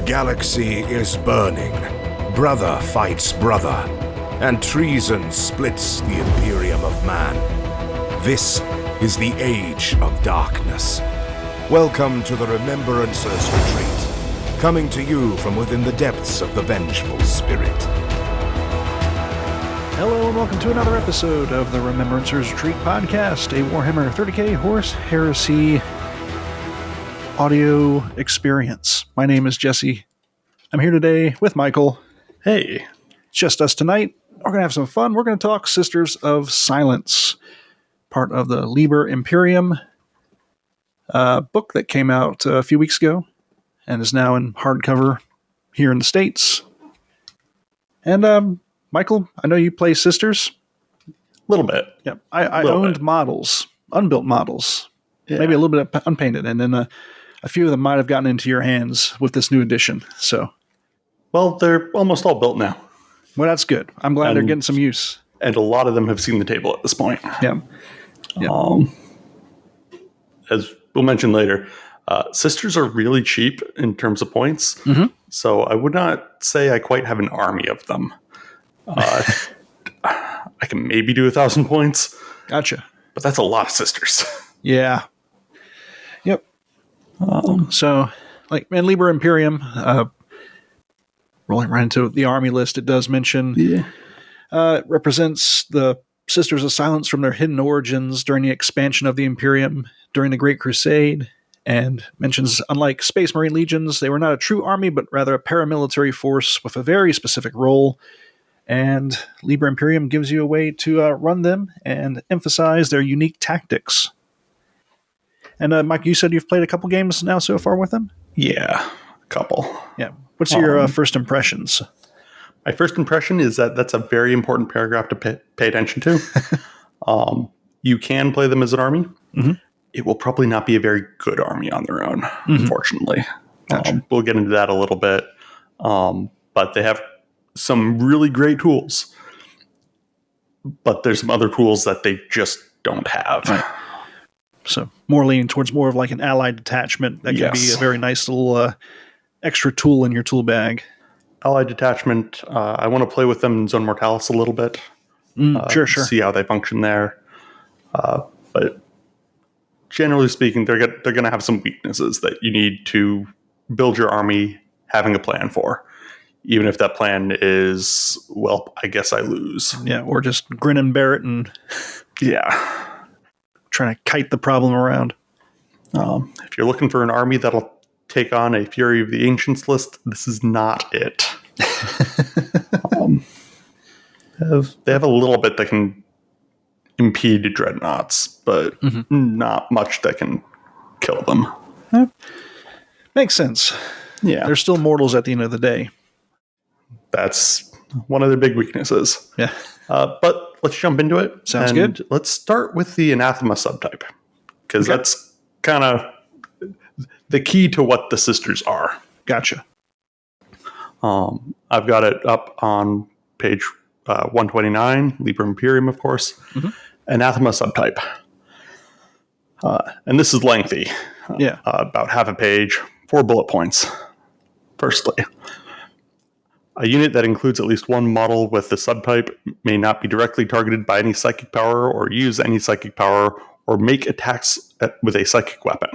The galaxy is burning. Brother fights brother, and treason splits the Imperium of man. This is the Age of Darkness. Welcome to the Remembrancers retreat, coming to you from within the depths of the Vengeful Spirit. Hello and welcome to another episode of the Remembrancers Retreat podcast, a Warhammer 30k Horus Heresy audio experience. My name is Jesse. I'm here today with Michael. Hey. It's just us tonight. We're going to have some fun. We're going to talk Sisters of Silence, part of the Liber Imperium book that came out a few weeks ago and is now in hardcover here in the States. And Michael, I know you play Sisters. A little bit. Yeah, I owned models, unbuilt models, maybe a little bit of unpainted, and then a few of them might have gotten into your hands with this new edition. So, well, they're almost all built now. Well, that's good. I'm glad they're getting some use. And a lot of them have seen the table at this point. Yeah. As we'll mention later, Sisters are really cheap in terms of points. Mm-hmm. So I would not say I quite have an army of them. I can maybe do 1,000 points. Gotcha. But that's a lot of Sisters. Yeah. Yep. So, like, in Liber Imperium, rolling right into the army list, it does mention it represents the Sisters of Silence from their hidden origins during the expansion of the Imperium during the Great Crusade, and mentions, unlike Space Marine legions, they were not a true army, but rather a paramilitary force with a very specific role. And Liber Imperium gives you a way to run them and emphasize their unique tactics. And Mike, you said you've played a couple games now so far with them? Yeah, a couple. Yeah. What's your first impressions? My first impression is that that's a very important paragraph to pay attention to. You can play them as an army. Mm-hmm. It will probably not be a very good army on their own, unfortunately. Gotcha. We'll get into that a little bit. But they have some really great tools. But there's some other tools that they just don't have. Right. So more leaning towards more of like an allied detachment. That can be a very nice little extra tool in your tool bag. Allied detachment. I want to play with them in Zone Mortalis a little bit. Sure. See how they function there. But generally speaking, they're going to have some weaknesses that you need to build your army having a plan for. Even if that plan is, well, I guess I lose. Yeah, or just grin and bear it and trying to kite the problem around. If you're looking for an army that'll take on a Fury of the Ancients list, this is not it. They have a little bit that can impede dreadnoughts, but not much that can kill them. Makes sense. Yeah. They're still mortals at the end of the day. That's one of their big weaknesses. Yeah. But let's jump into it. Sounds good. Let's start with the Anathema subtype, because that's kind of the key to what the Sisters are. Gotcha. I've got it up on page 129, Liber Imperium, of course. Anathema subtype. And this is lengthy. About half a page, 4 bullet points. Firstly, a unit that includes at least one model with the subtype may not be directly targeted by any psychic power or use any psychic power or make attacks with a psychic weapon.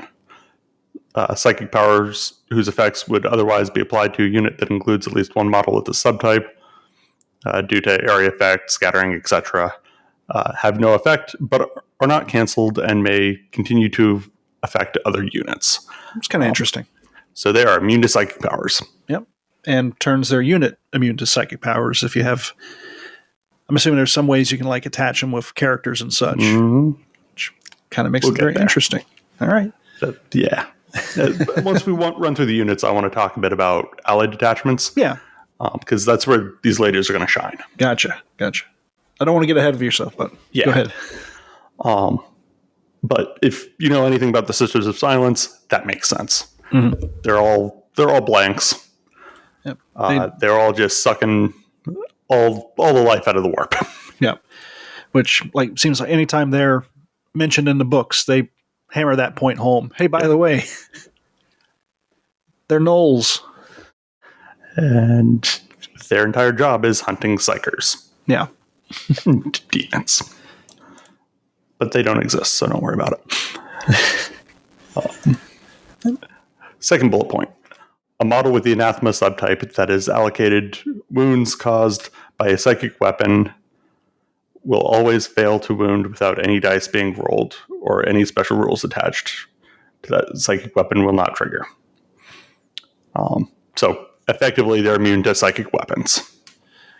Psychic powers whose effects would otherwise be applied to a unit that includes at least one model with the subtype due to area effect, scattering, etc. Have no effect but are not canceled and may continue to affect other units. It's kind of interesting. So they are immune to psychic powers. Yep. And turns their unit immune to psychic powers. If you have, I'm assuming there's some ways you can like attach them with characters and such, which kind of makes it very interesting. All right. Once we run through the units, I want to talk a bit about allied detachments. Yeah. Because that's where these ladies are going to shine. Gotcha. I don't want to get ahead of yourself, but go ahead. But if you know anything about the Sisters of Silence, that makes sense. They're all blanks. Yep. They're all just sucking all the life out of the warp. Yeah. Which seems like anytime they're mentioned in the books, they hammer that point home. Hey, by the way, they're gnolls. And their entire job is hunting psychers. Yeah. Demons. But they don't exist, so don't worry about it. Second bullet point. A model with the anathema subtype that is allocated wounds caused by a psychic weapon will always fail to wound without any dice being rolled, or any special rules attached to that psychic weapon will not trigger. So effectively, they're immune to psychic weapons.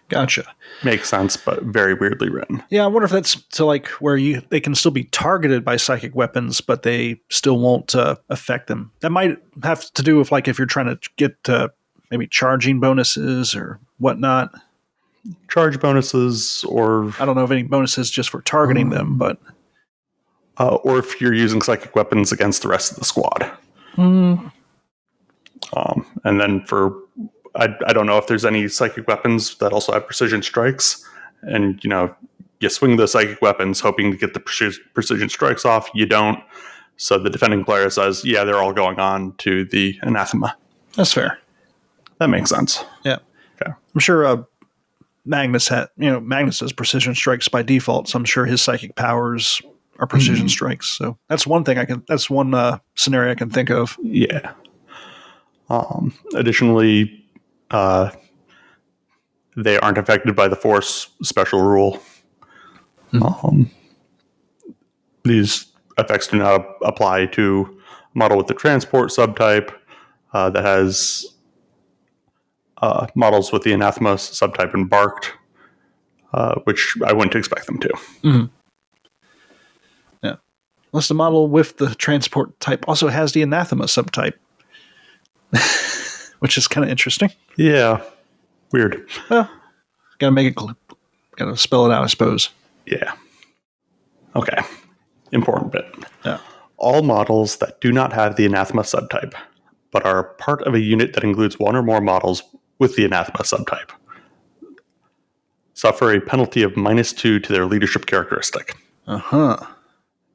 Gotcha. Makes sense, but very weirdly written. Yeah, I wonder if that's to like where they can still be targeted by psychic weapons, but they still won't affect them. That might have to do with like if you're trying to get maybe charging bonuses or whatnot. Charge bonuses, or I don't know of any bonuses just for targeting them, but or if you're using psychic weapons against the rest of the squad. And then I don't know if there's any psychic weapons that also have precision strikes, and you swing the psychic weapons hoping to get the precision strikes off. You don't, so the defending player says, "Yeah, they're all going on to the anathema." That's fair. That makes sense. Yeah. Okay. I'm sure Magnus has precision strikes by default, so I'm sure his psychic powers are precision strikes. So that's one thing that's one scenario I can think of. Yeah. Additionally, they aren't affected by the force special rule. These effects do not apply to a model with the transport subtype that has models with the anathema subtype embarked, which I wouldn't expect them to. Mm-hmm. Yeah. Unless the model with the transport type also has the anathema subtype. Which is kind of interesting. Yeah. Weird. Well, gotta spell it out, I suppose. Yeah. Okay. Important bit. Yeah. All models that do not have the anathema subtype, but are part of a unit that includes one or more models with the anathema subtype, suffer a penalty of -2 to their leadership characteristic. Uh-huh.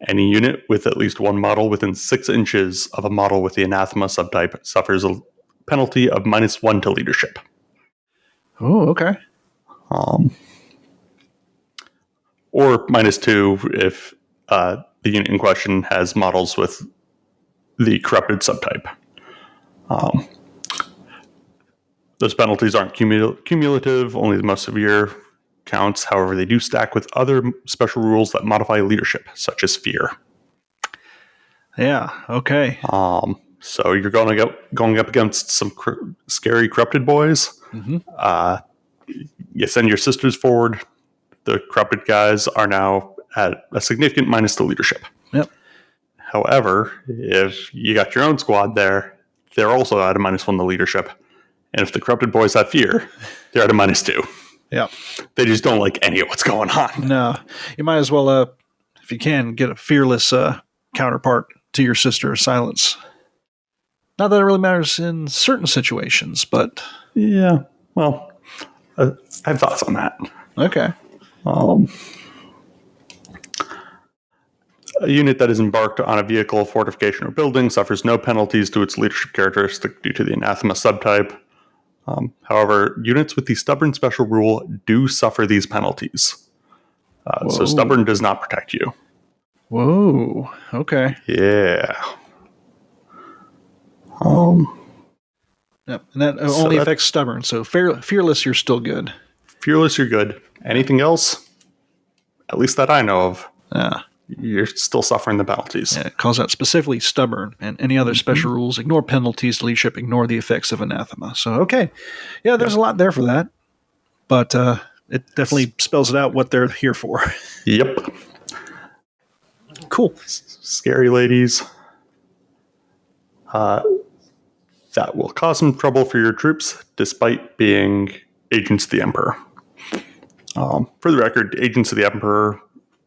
Any unit with at least one model within 6 inches of a model with the anathema subtype suffers a penalty of -1 to leadership. Oh, okay. Or -2 if the unit in question has models with the corrupted subtype. Those penalties aren't cumulative, only the most severe counts. However, they do stack with other special rules that modify leadership, such as fear. Yeah, okay. So you're going up against some scary corrupted boys. Mm-hmm. You send your sisters forward. The corrupted guys are now at a significant minus to leadership. Yep. However, if you got your own squad there, they're also at a -1 to leadership. And if the corrupted boys have fear, they're at a -2. Yeah. They just don't like any of what's going on. No. You might as well, if you can, get a fearless counterpart to your sister, Silence. Not that it really matters in certain situations, but... Yeah. Well, I have thoughts on that. Okay. A unit that is embarked on a vehicle, fortification, or building suffers no penalties to its leadership characteristic due to the anathema subtype. However, units with the stubborn special rule do suffer these penalties. So stubborn does not protect you. Whoa. Okay. Yeah. Yep. And that only affects stubborn. So fearless, you're still good. Fearless, you're good. Anything else, at least that I know of, you're still suffering the penalties. Yeah, it calls out specifically stubborn and any other special rules. Ignore penalties to leadership. Ignore the effects of anathema. So, okay. Yeah, there's a lot there for that. But it definitely spells it out what they're here for. Yep. Cool. Scary ladies. That will cause some trouble for your troops, despite being agents of the Emperor. For the record, agents of the Emperor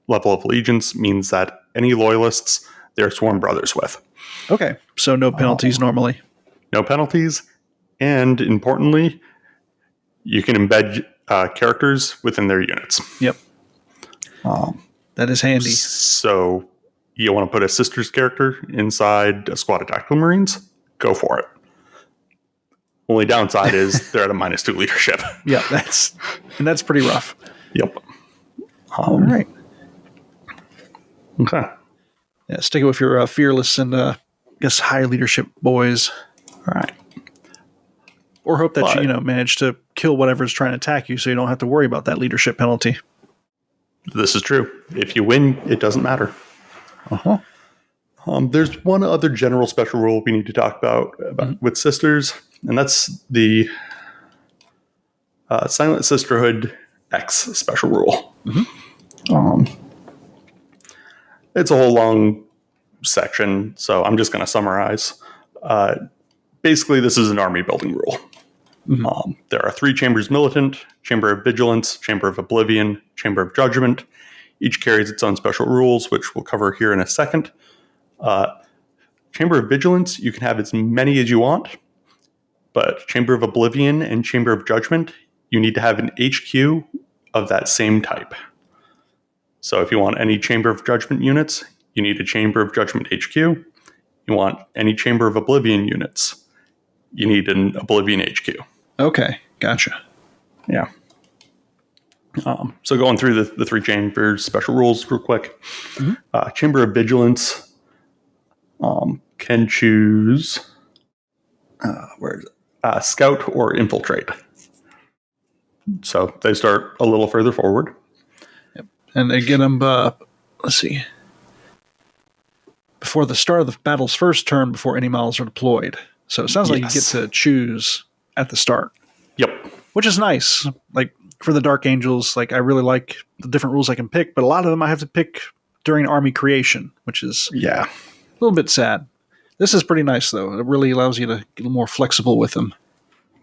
level of allegiance means that any loyalists they're sworn brothers with. Okay, so no penalties normally. No penalties, and importantly, you can embed characters within their units. Yep. That is handy. So you want to put a sister's character inside a squad of tactical marines? Go for it. Only downside is they're at a -2 leadership. Yeah, that's pretty rough. Yep. All right. Okay. Yeah, stick it with your fearless and I guess high leadership boys. All right. Or hope that you manage to kill whatever's trying to attack you, so you don't have to worry about that leadership penalty. This is true. If you win, it doesn't matter. There's one other general special rule we need to talk about with Sisters, and that's the Silent Sisterhood X special rule. It's a whole long section, so I'm just going to summarize. Basically, this is an army building rule. There are 3 chambers militant: Chamber of Vigilance, Chamber of Oblivion, Chamber of Judgment. Each carries its own special rules, which we'll cover here in a second. Chamber of Vigilance, you can have as many as you want, but Chamber of Oblivion and Chamber of Judgment, you need to have an HQ of that same type. So if you want any Chamber of Judgment units, you need a Chamber of Judgment HQ. You want any Chamber of Oblivion units, you need an Oblivion HQ. Okay, gotcha. Yeah. So going through the 3 chambers special rules real quick. Chamber of Vigilance can choose Scout or Infiltrate. So they start a little further forward. Yep. And they get them, let's see, before the start of the battle's first turn, before any models are deployed. So it sounds like you get to choose at the start. Yep. Which is nice. Like, for the Dark Angels, like, I really like the different rules I can pick, but a lot of them I have to pick during army creation, which is a little bit sad. This is pretty nice, though. It really allows you to get more flexible with them.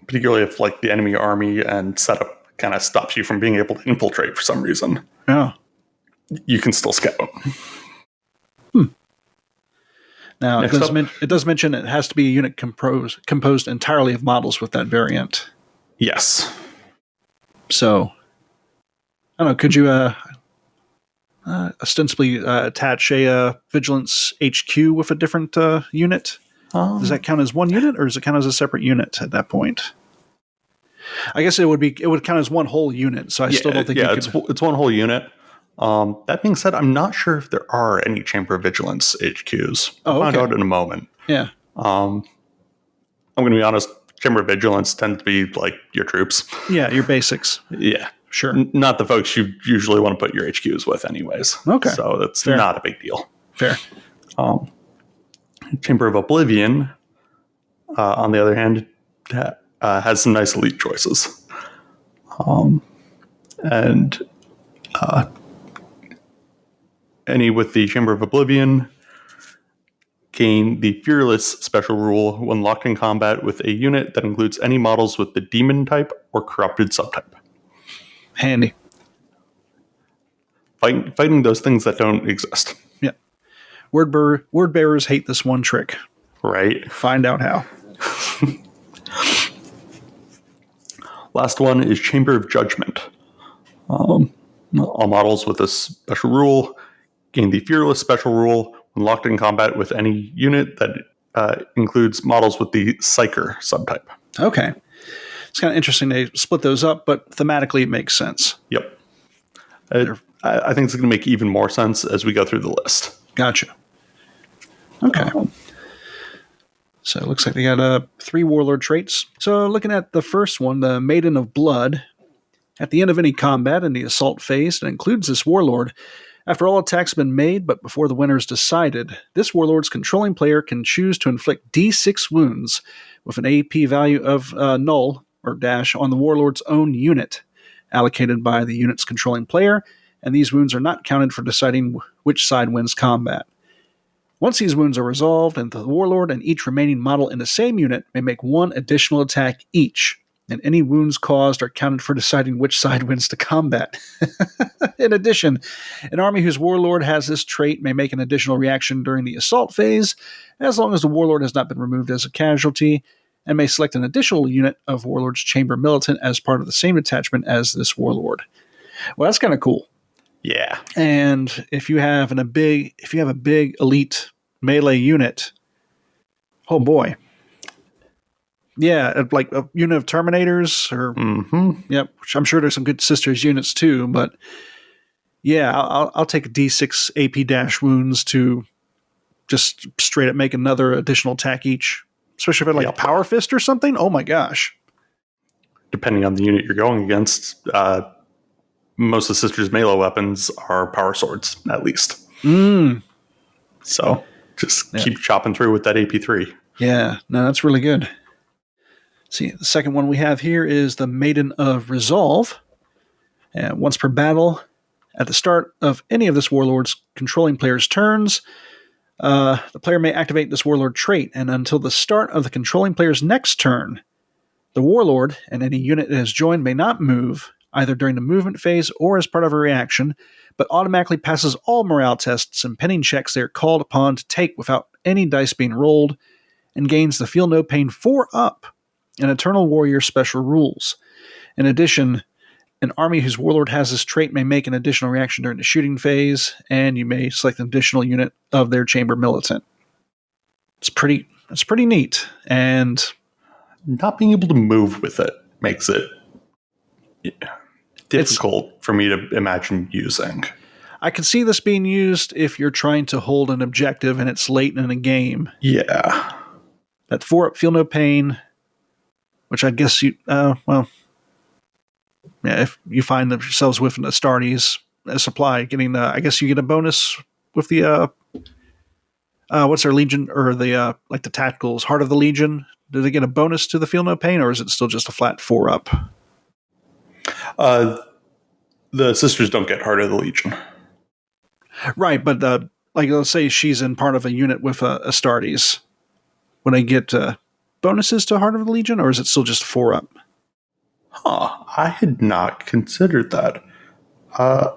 Particularly if, like, the enemy army and setup kind of stops you from being able to infiltrate for some reason. Yeah. You can still scout. Now, it does mention it has to be a unit composed entirely of models with that variant. Yes. So, I don't know, could you ostensibly attach a Vigilance HQ with a different unit? Does that count as one unit, or does it count as a separate unit at that point? I guess it would count as one whole unit, so I still don't think you could... it's one whole unit. That being said, I'm not sure if there are any Chamber of Vigilance HQs. I'll find out in a moment. Yeah. I'm going to be honest, Chamber of Vigilance tend to be like your troops. Yeah, your basics. Yeah. Sure. Not the folks you usually want to put your HQs with anyways. Okay. So that's not a big deal. Fair. Chamber of Oblivion, on the other hand, has some nice elite choices. Any with the Chamber of Oblivion gain the Fearless special rule when locked in combat with a unit that includes any models with the Demon type or Corrupted subtype. Handy. Fighting those things that don't exist. Yeah. Word bearers hate this one trick. Right. Find out how. Last one is Chamber of Judgment. All models with this special rule gain the Fearless special rule when locked in combat with any unit that includes models with the Psyker subtype. Okay. It's kind of interesting they split those up, but thematically it makes sense. Yep. I think it's going to make even more sense as we go through the list. Gotcha. Okay. So it looks like they got 3 warlord traits. So looking at the first one, the Maiden of Blood. At the end of any combat in the assault phase that includes this warlord, after all attacks have been made but before the winner is decided, this warlord's controlling player can choose to inflict D6 wounds with an AP value of null or dash on the warlord's own unit, allocated by the unit's controlling player, and these wounds are not counted for deciding which side wins combat. Once these wounds are resolved, and the warlord and each remaining model in the same unit may make 1 additional attack each, and any wounds caused are counted for deciding which side wins the combat. In addition, an army whose warlord has this trait may make an additional reaction during the assault phase, as long as the warlord has not been removed as a casualty, and may select an additional unit of warlord's chamber militant as part of the same detachment as this warlord. Well, that's kind of cool. Yeah. And if you have a big elite melee unit, oh boy, Yeah, like a unit of Terminators, or yep. Which I'm sure there's some good Sisters units too, but yeah, I'll take a D6 AP dash wounds to just straight up make another additional attack each, especially if I had like Power Fist or something. Oh my gosh! Depending on the unit you're going against, most of the Sisters' melee weapons are power swords, at least. So just keep chopping through with that AP3. Yeah, no, that's really good. See, the second one we have here is the Maiden of Resolve. Once per battle, at the start of any of this warlord's controlling player's turns, the player may activate this warlord trait, and until the start of the controlling player's next turn, the warlord and any unit it has joined may not move, either during the movement phase or as part of a reaction, but automatically passes all morale tests and pinning checks they are called upon to take without any dice being rolled, and gains the Feel No Pain 4-up in Eternal Warrior special rules. In addition, an army whose warlord has this trait may make an additional reaction during the shooting phase, and you may select an additional unit of their chamber militant. It's pretty neat, and not being able to move with it makes it difficult for me to imagine using. I can see this being used if you're trying to hold an objective and it's late in a game. Yeah. That 4-up Feel No Pain, which I guess if you find yourselves with an Astartes supply, getting I guess you get a bonus with the what's their Legion, or the like the tacticals, Heart of the Legion. Do they get a bonus to the Feel No Pain, or is it still just a flat 4-up? The Sisters don't get Heart of the Legion. Right, but like let's say she's in part of a unit with Astartes. Would I get bonuses to Heart of the Legion, or is it still just 4-up? I had not considered that. I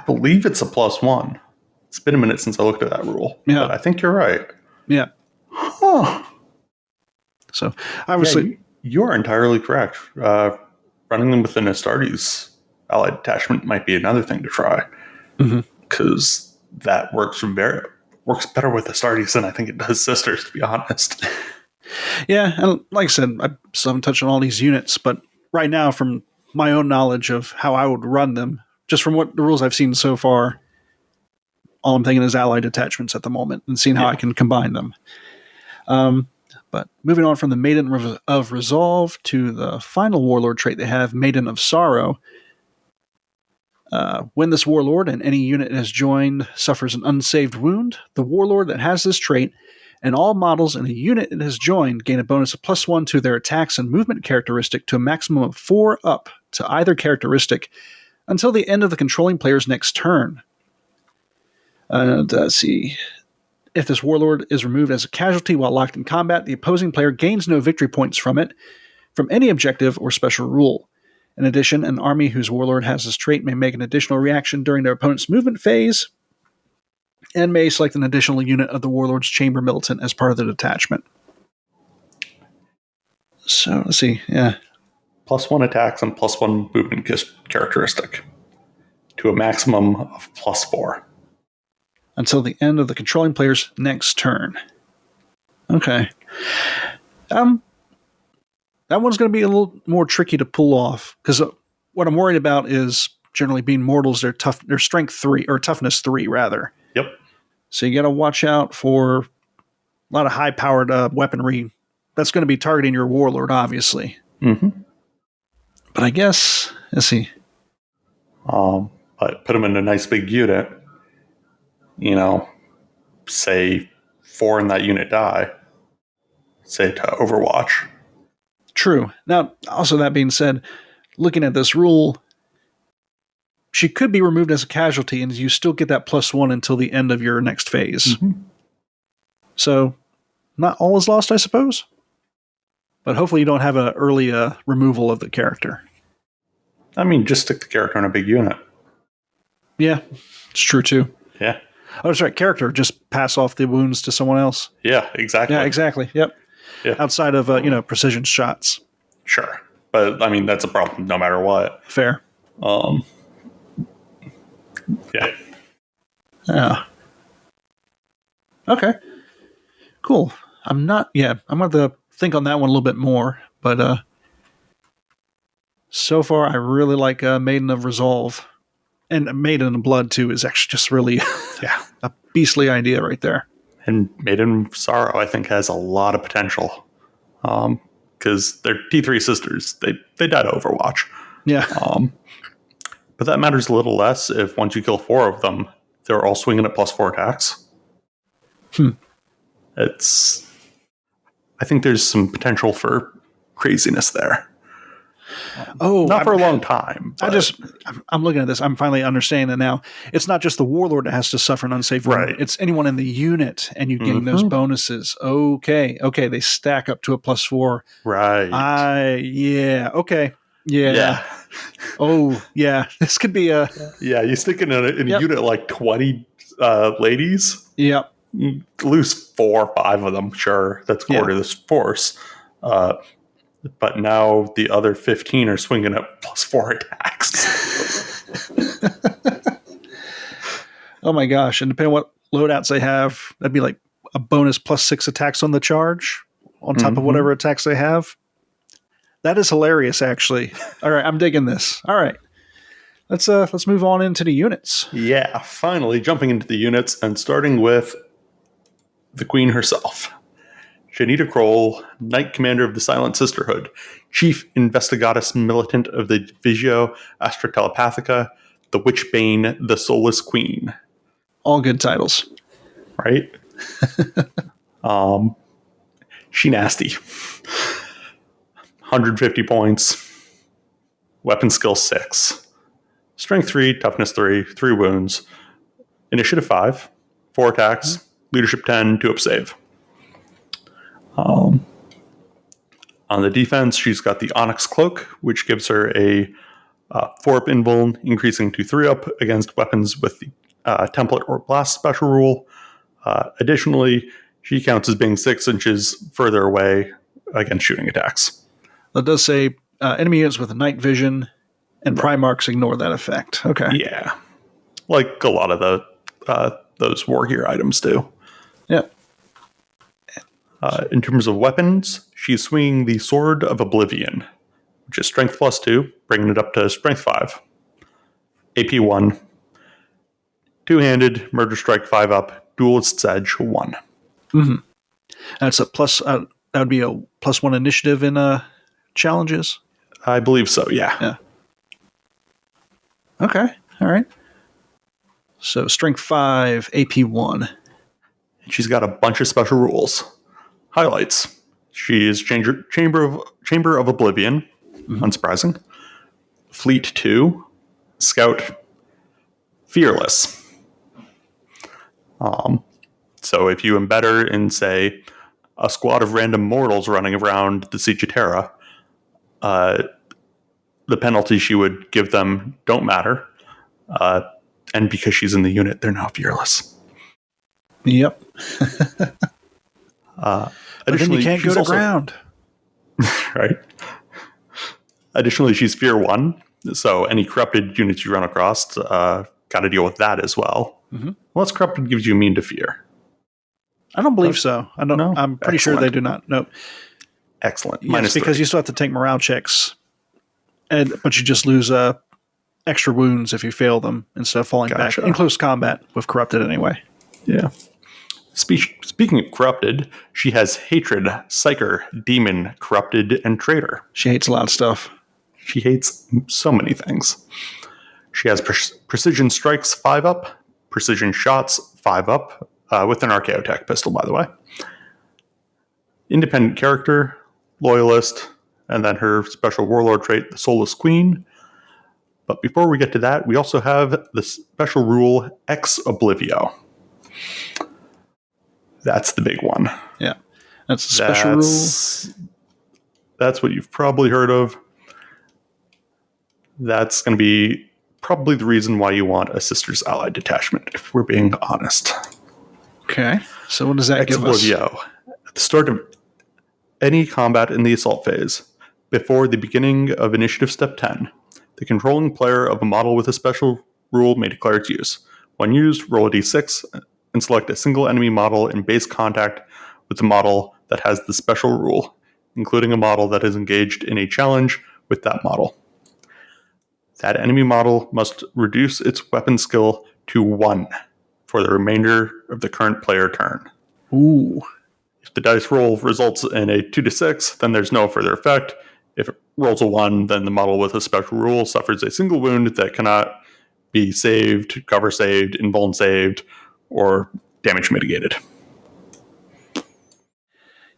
believe it's a +1. It's been a minute since I looked at that rule. Yeah. But I think you're right. Yeah. So, obviously... you're entirely correct. Running them with an Astartes allied attachment might be another thing to try. Because that works better with Astartes than I think it does Sisters, to be honest. Yeah, and like I said, I still haven't touched on all these units, but right now, from my own knowledge of how I would run them, just from what the rules I've seen so far, all I'm thinking is allied attachments at the moment and seeing how I can combine them. But moving on from the Maiden of Resolve to the final warlord trait they have, Maiden of Sorrow. When this warlord and any unit it has joined suffers an unsaved wound, the warlord that has this trait and all models in a unit it has joined gain a bonus of +1 to their attacks and movement characteristic to a maximum of 4-up to either characteristic until the end of the controlling player's next turn. Let's see. If this warlord is removed as a casualty while locked in combat, the opposing player gains no victory points from it, from any objective or special rule. In addition, an army whose warlord has this trait may make an additional reaction during their opponent's movement phase, and may select an additional unit of the warlord's chamber militant as part of the detachment. So, let's see, yeah. +1 attacks and +1 movement characteristic to a maximum of +4. Until the end of the controlling player's next turn. Okay. That one's going to be a little more tricky to pull off, because what I'm worried about is generally being mortals, they're strength 3, or toughness 3 rather. Yep. So you got to watch out for a lot of high-powered weaponry. That's going to be targeting your warlord, obviously. But I guess, let's see. But put them in a nice big unit. Say 4 in that unit die. Say to Overwatch. True. Now, also that being said, looking at this rule, she could be removed as a casualty, and you still get that +1 until the end of your next phase. So, not all is lost, I suppose. But hopefully you don't have an early removal of the character. I mean, just stick the character in a big unit. Yeah, it's true too. Yeah. Oh, that's right. Character, just pass off the wounds to someone else. Yeah, exactly. Yeah, exactly. Yep. Yeah. Outside of, precision shots. Sure. But, I mean, that's a problem no matter what. Fair. Yeah. Yeah. Okay. Cool. I'm going to think on that one a little bit more, but so far I really like Maiden of Resolve. And Maiden of Blood, too, is actually just really a beastly idea right there. And Maiden of Sorrow, I think, has a lot of potential. Because they're T3 sisters. They died to Overwatch. Yeah. But that matters a little less if once you kill 4 of them, they're all swinging at +4 attacks. I think there's some potential for craziness there. Not for a long time. I'm looking at this. I'm finally understanding it now. It's not just the warlord that has to suffer an unsafe wound. Right. It's anyone in the unit, and you gain those bonuses. Okay. They stack up to a +4. Right. Yeah. Okay. Yeah. Oh, yeah. This could be a... Yeah, you stick in a unit like 20 ladies. Yep. You lose 4 or 5 of them. Sure, that's core to this force. But now the other 15 are swinging at +4 attacks. Oh my gosh. And depending on what loadouts they have, that'd be like a bonus +6 attacks on the charge on top of whatever attacks they have. That is hilarious, actually. All right, I'm digging this. All right. Let's move on into the units. Yeah, finally jumping into the units and starting with the Queen herself. Janita Kroll, Knight Commander of the Silent Sisterhood, Chief Investigatus Militant of the Divisio Astra Telepathica, the Witchbane, the Soulless Queen. All good titles. Right? She nasty. 150 points. Weapon skill 6. Strength 3, toughness 3, 3 wounds. Initiative 5, 4 attacks, leadership 10, 2 up save. On the defense, she's got the Onyx Cloak, which gives her a 4-up invuln, increasing to 3-up against weapons with the template or blast special rule. Additionally, she counts as being 6 inches further away against shooting attacks. That does say enemy units with night vision and Primarchs ignore that effect. Okay. Yeah. Like a lot of those war gear items do. Yeah. In terms of weapons, she's swinging the Sword of Oblivion, which is strength +2, bringing it up to strength 5. AP 1. Two-handed, murder strike 5-up, duelist's edge 1. Mm-hmm. That's a plus. That would be a +1 initiative in challenges. I believe so. Yeah. Okay. All right. So strength 5, AP 1. She's got a bunch of special rules. Highlights. She is Chamber of Oblivion. Unsurprising. Fleet 2. Scout. Fearless. So if you embed her in, say, a squad of random mortals running around the Siege of Terra, the penalties she would give them don't matter. And because she's in the unit, they're now fearless. Yep. But then you can't go to ground. Right. Additionally, she's Fear 1, so any corrupted units you run across got to deal with that as well. Unless corrupted gives you immune to fear. I don't believe so. I don't know. I'm pretty sure they do not. Nope. Excellent. Yes, because you still have to take morale checks, but you just lose extra wounds if you fail them instead of falling back in close combat with corrupted anyway. Yeah. Speaking of corrupted, she has Hatred, Psyker, Demon, Corrupted, and Traitor. She hates a lot of stuff. She hates so many things. She has Precision Strikes 5-up, Precision Shots 5-up, with an Archaeotech pistol, by the way. Independent character, Loyalist, and then her special warlord trait, the Soulless Queen. But before we get to that, we also have the special rule Ex Oblivio. That's the big one. Yeah. That's a special rule. That's what you've probably heard of. That's going to be probably the reason why you want a Sisters Allied detachment, if we're being honest. Okay. So what does that give us? At the start of any combat in the assault phase, before the beginning of initiative step 10, the controlling player of a model with a special rule may declare its use. When used, roll a d6 and select a single enemy model in base contact with the model that has the special rule. including a model that is engaged in a challenge with that model. That enemy model must reduce its weapon skill to 1 for the remainder of the current player turn. Ooh. If the dice roll results in a 2 to 6, then there's no further effect. If it rolls a 1, then the model with a special rule suffers a single wound that cannot be saved, cover saved, invuln saved, or damage mitigated.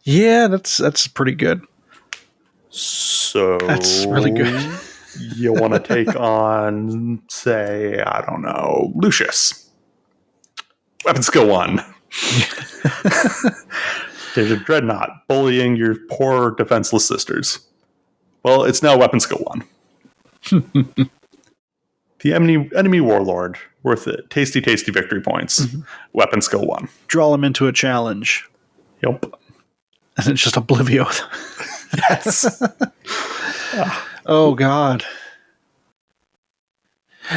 Yeah, that's pretty good. So That's really good. You want to take on, say, I don't know, Lucius. Weapon skill 1. There's a dreadnought bullying your poor defenseless sisters. Well, it's now weapon skill 1. The enemy warlord, worth it. Tasty victory points. Mm-hmm. Weapon skill 1. Draw him into a challenge. Yep. And it's just Oblivio. Yes. Oh, God.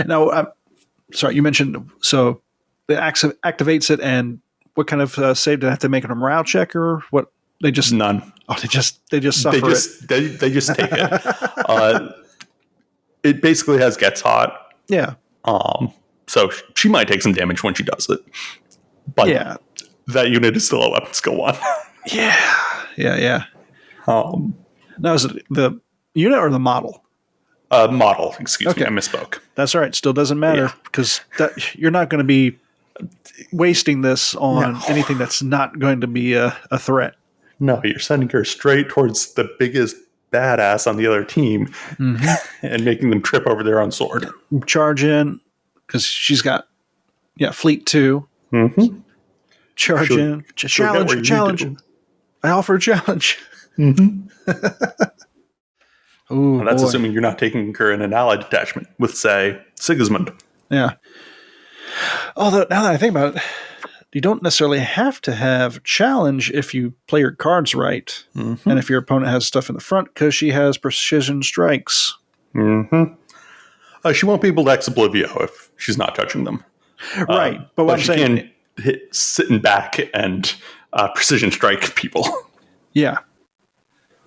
Now, sorry, you mentioned, so it activates it, and what kind of save do they have to make? A morale check or what? They just none. Oh, they just suffer it. They just take it. It basically has gets hot. Yeah. So she might take some damage when she does it, but yeah, that unit is still a weapon skill 1. Yeah. Now is it the unit or the model? Model. Excuse me, I misspoke. That's all right. Still doesn't matter because you're not going to be wasting this on anything that's not going to be a threat. No, you're sending her straight towards the biggest badass on the other team and making them trip over their own sword. Charge in because she's got fleet 2. Mm-hmm. Charge in. Challenge. I offer a challenge. Mm-hmm. Ooh, and that's assuming you're not taking her in an allied detachment with, say, Sigismund. Yeah. Although, now that I think about it, you don't necessarily have to have challenge if you play your cards right. Mm-hmm. And if your opponent has stuff in the front, because she has precision strikes. Mm-hmm. She won't be able to Ex Oblivio if she's not touching them. Right. But what I'm saying, can sitting back and precision strike people. Yeah.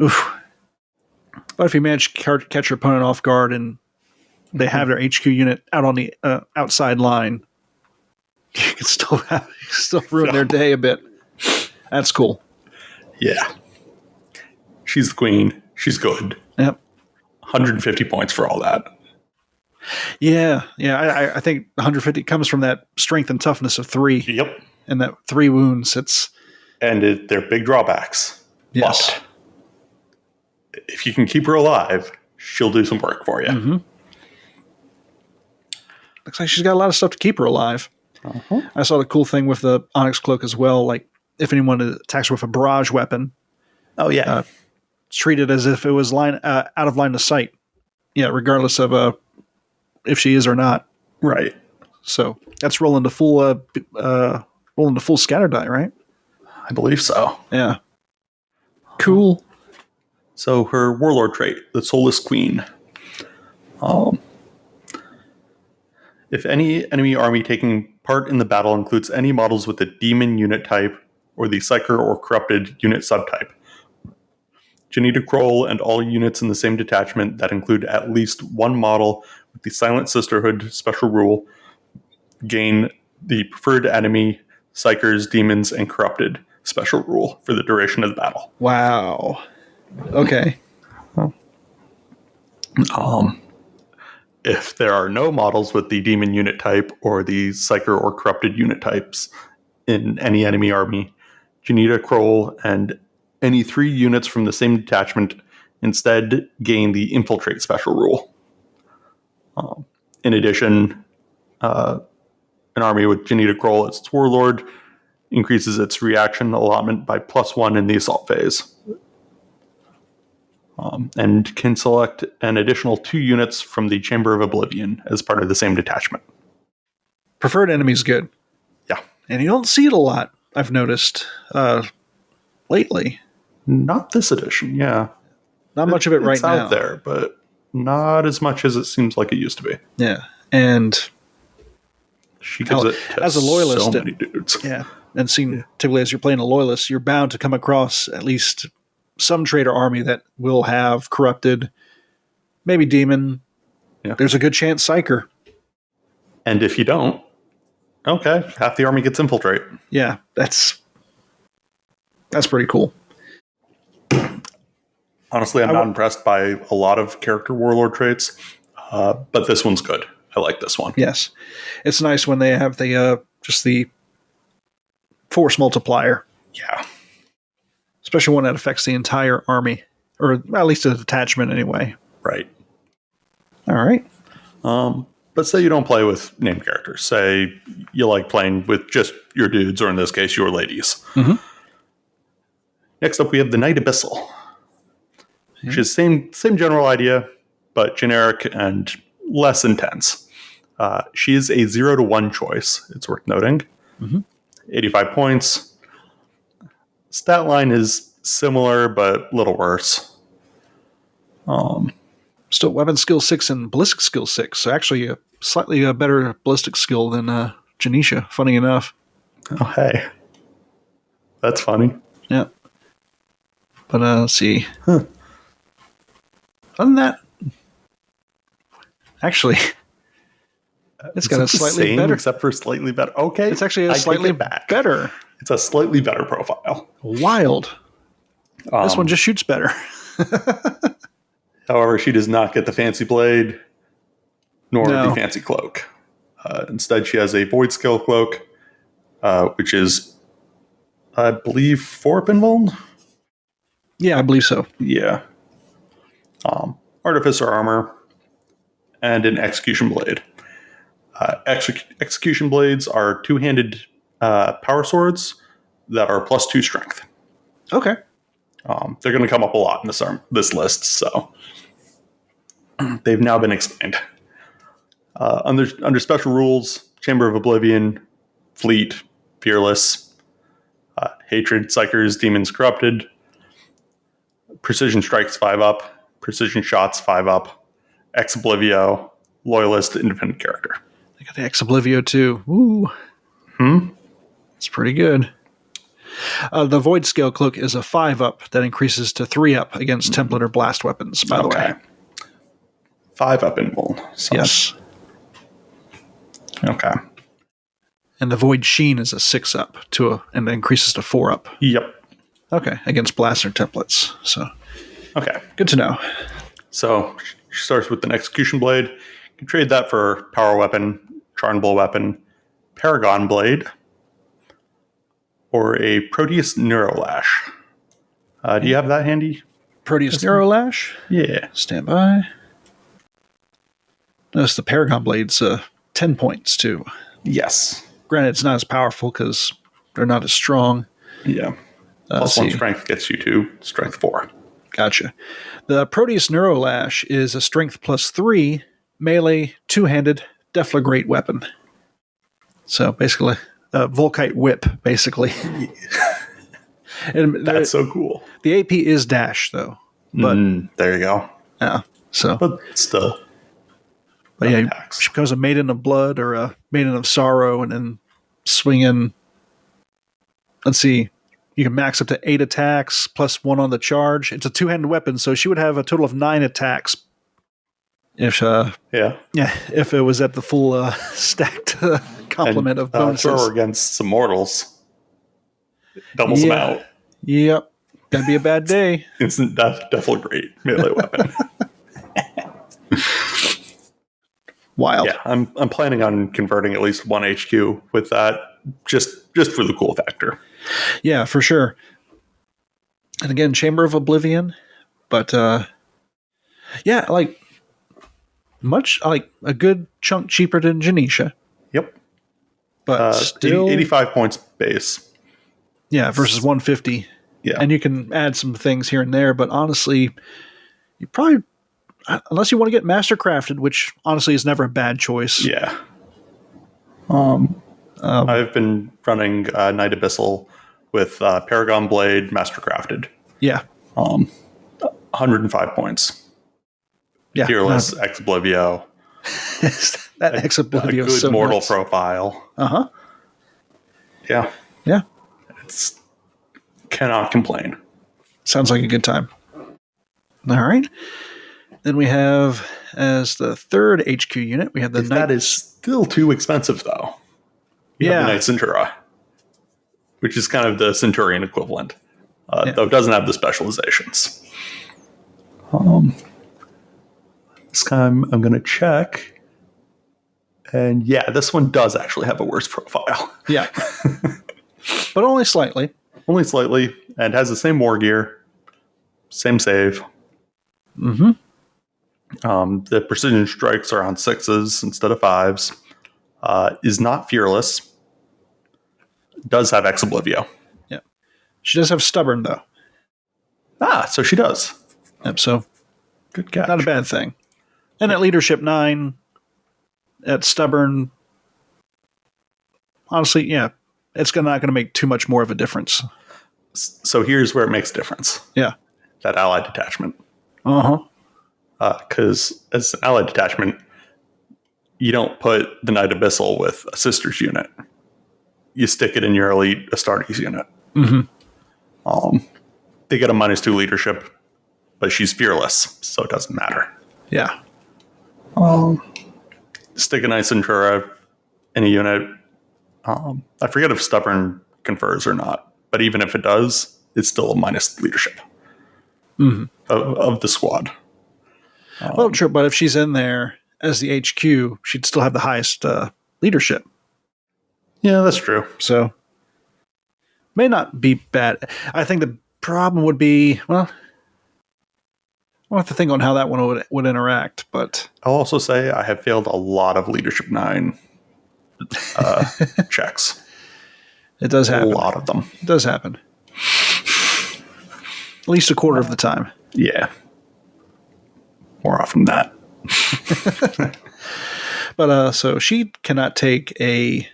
Oof. But if you manage to catch your opponent off guard and they have their HQ unit out on the outside line, you can still ruin their day a bit. That's cool. Yeah. She's the queen. She's good. Yep. 150 points for all that. Yeah. I think 150 comes from that strength and toughness of 3. Yep. And that 3 wounds. They're big drawbacks. Yes. But if you can keep her alive, she'll do some work for you. Mm-hmm. Looks like she's got a lot of stuff to keep her alive. Uh-huh. I saw the cool thing with the Onyx Cloak as well. Like, if anyone attacks her with a barrage weapon, it's treated as if it was out of line of sight. Yeah, regardless of if she is or not. Right. So that's rolling the full scatter die, right? I believe so. Yeah. Cool. So her warlord trait, the Soulless Queen. If any enemy army taking part in the battle includes any models with the demon unit type or the psyker or corrupted unit subtype, Janita Kroll and all units in the same detachment that include at least one model with the Silent Sisterhood special rule gain the preferred enemy, psykers, demons, and corrupted special rule for the duration of the battle. Wow. Okay. If there are no models with the demon unit type or the psyker or corrupted unit types in any enemy army, Janita Kroll and any 3 units from the same detachment instead gain the infiltrate special rule. In addition, an army with Janita Kroll as its warlord increases its reaction allotment by +1 in the assault phase. And can select an additional 2 units from the Chamber of Oblivion as part of the same detachment. Preferred enemy is good. Yeah. And you don't see it a lot, I've noticed, lately. Not this edition, yeah. Not much of it right now. It's out there, but not as much as it seems like it used to be. Yeah. And she gives it to as a loyalist, so many dudes. Yeah. And typically as you're playing a loyalist, you're bound to come across at least some trader army that will have corrupted, maybe demon. Yeah. There's a good chance psyker. And if you don't, okay, half the army gets infiltrate. Yeah, that's pretty cool. Honestly, I'm not impressed by a lot of character warlord traits, but this one's good. I like this one. Yes, it's nice when they have the just the force multiplier. Yeah, especially one that affects the entire army, or at least a detachment anyway. Right. All right. But say you don't play with named characters. Say you like playing with just your dudes, or in this case, your ladies. Mm-hmm. Next up, we have the Knight Abyssal, which is same general idea, but generic and less intense. She is a 0-1 choice. It's worth noting. Mm-hmm. 85 points. Stat line is similar, but a little worse. Still weapon skill 6 and ballistic skill 6. So actually a slightly better ballistic skill than Janisha, funny enough. Oh, hey. That's funny. Yeah. But let's see. Other than that, actually, it's got a slightly same, better. except for slightly better. Okay. It's actually a slightly better. It's a slightly better profile. Wild. This one just shoots better. However, she does not get the fancy blade, nor the fancy cloak. Instead, she has a void skill cloak, which is, I believe, 4 pinball? Yeah, I believe so. Yeah. Artificer armor, and an execution blade. Execution blades are two-handed power swords that are +2 strength. Okay. They're going to come up a lot in this list, so they've now been explained. Under special rules, Chamber of Oblivion, Fleet, Fearless, Hatred, Psychers, Demons, Corrupted, Precision Strikes 5 up, Precision Shots 5 up, Ex Oblivio, Loyalist, Independent Character. They got the Ex Oblivio too. Ooh. It's pretty good. The Void Scale Cloak is a 5 up that increases to 3 up against template or blast weapons, by the way. 5 up in roll. So. Yes. Okay. And the Void Sheen is a 6 up and increases to 4 up. Yep. Okay, against blaster templates. So, okay, good to know. So she starts with an Execution Blade. You can trade that for Power Weapon, Charnable Weapon, Paragon Blade, or a Proteus Neurolash. Do you have that handy? Proteus Neurolash? Yeah. Stand by. Notice the Paragon Blade's 10 points, too. Yes. Granted, it's not as powerful because they're not as strong. Yeah. +1 strength gets you to strength 4. Gotcha. The Proteus Neurolash is a strength +3, melee, two-handed, deflagrate weapon. So basically, a Volkite whip, basically. And that's so cool. The AP is dash, though. But there you go. Yeah. So, but still. But yeah, she becomes a Maiden of Blood or a Maiden of Sorrow, and then swing in. Let's see. You can max up to 8 attacks +1 on the charge. It's a two-handed weapon, so she would have a total of 9 attacks. If if it was at the full stacked complement of bonuses. Throw her against some mortals. Doubles them out. Yep. That'd be a bad day. Instant death, deflagrate melee weapon. Wild. Yeah, I'm planning on converting at least 1 HQ with that, just for the cool factor. Yeah, for sure. And again, Chamber of Oblivion, but much like a good chunk cheaper than Janisha. Yep. But still 85 points base. Yeah, versus 150. Yeah. And you can add some things here and there, but honestly, you probably, unless you want to get Mastercrafted, which honestly is never a bad choice. Yeah. I've been running Knight Abyssal with Paragon Blade Mastercrafted. Yeah. 105 points. Yeah. Fearless, Ex Oblivio. That Ex Oblivio is so good mortal nice. profile. Uh-huh. Yeah. Yeah. It's cannot complain. Sounds like a good time. All right. Then we have, as the third HQ unit, we have the Knight. That is still too expensive, though. You have the Knight Centura, which is kind of the Centurion equivalent, though it doesn't have the specializations. This time I'm going to check. And yeah, this one does actually have a worse profile. Yeah. But only slightly. Only slightly, and has the same war gear, same save. Mm-hmm. The precision strikes are on 6s instead of 5s. Is not fearless. Does have ex oblivio. Yeah. She does have stubborn, though. So she does. Yep, so good catch. Not a bad thing. And at leadership 9, at stubborn, honestly, yeah, it's not going to make too much more of a difference. So here's where it makes a difference. Yeah. That allied detachment. Uh-huh. Because as an allied detachment, you don't put the Knight Abyssal with a sister's unit. You stick it in your elite Astartes unit. Mm-hmm. They get a -2 leadership, but she's fearless, so it doesn't matter. Yeah. Stick a Knight Centura in a unit. I forget if stubborn confers or not, but even if it does, it's still a minus leadership of the squad. Well, true, but if she's in there as the HQ, she'd still have the highest leadership. Yeah, that's true. So, may not be bad. I think the problem would be, well, I'll have to think on how that one would interact, but... I'll also say I have failed a lot of Leadership 9 checks. It does happen. A lot of them. It does happen. At least a quarter of the time. Yeah. More often than that. But, so she cannot take a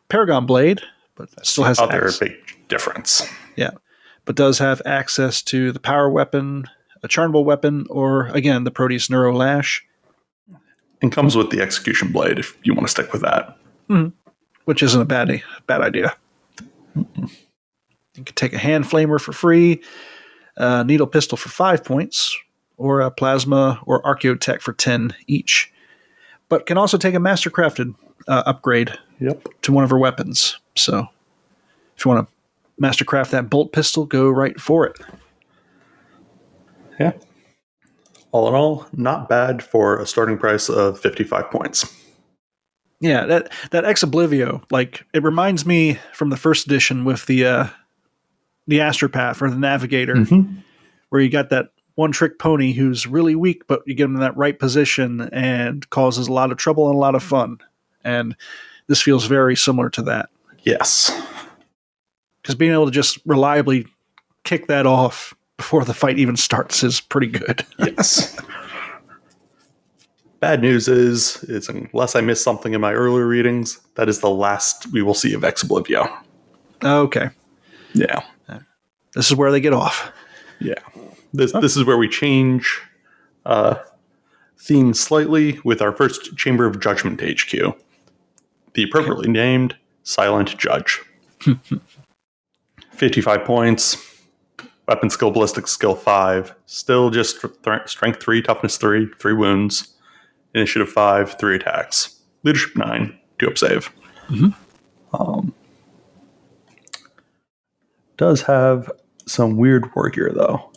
Paragon Blade, but still has a big difference. Yeah. But does have access to the power weapon, a charnable weapon, or, again, the Proteus Neuro Lash. And comes with the Execution Blade, if you want to stick with that. Mm-hmm. Which isn't a bad idea. Mm-mm. You could take a Hand Flamer for free, a Needle Pistol for 5 points, or a Plasma or Archaeotech for 10 each. But can also take a Mastercrafted upgrade to one of her weapons. So, if you want to Mastercraft that bolt pistol, go right for it. Yeah. All in all, not bad for a starting price of 55 points. Yeah, that Ex Oblivio, like, it reminds me from the first edition with the Astropath or the Navigator, where you got that one-trick pony who's really weak, but you get him in that right position and causes a lot of trouble and a lot of fun. And this feels very similar to that. Yes. Because being able to just reliably kick that off before the fight even starts is pretty good. Yes. Bad news is unless I miss something in my earlier readings, that is the last we will see of Ex Oblivio. Okay. Yeah. This is where they get off. Yeah. This is where we change theme slightly with our first Chamber of Judgment HQ. The appropriately named Silent Judge. 55 points. Weapon skill, ballistic skill 5. Still just strength 3, toughness 3, 3 wounds. Initiative 5, 3 attacks. Leadership 9, 2 up save. Does have some weird war gear though.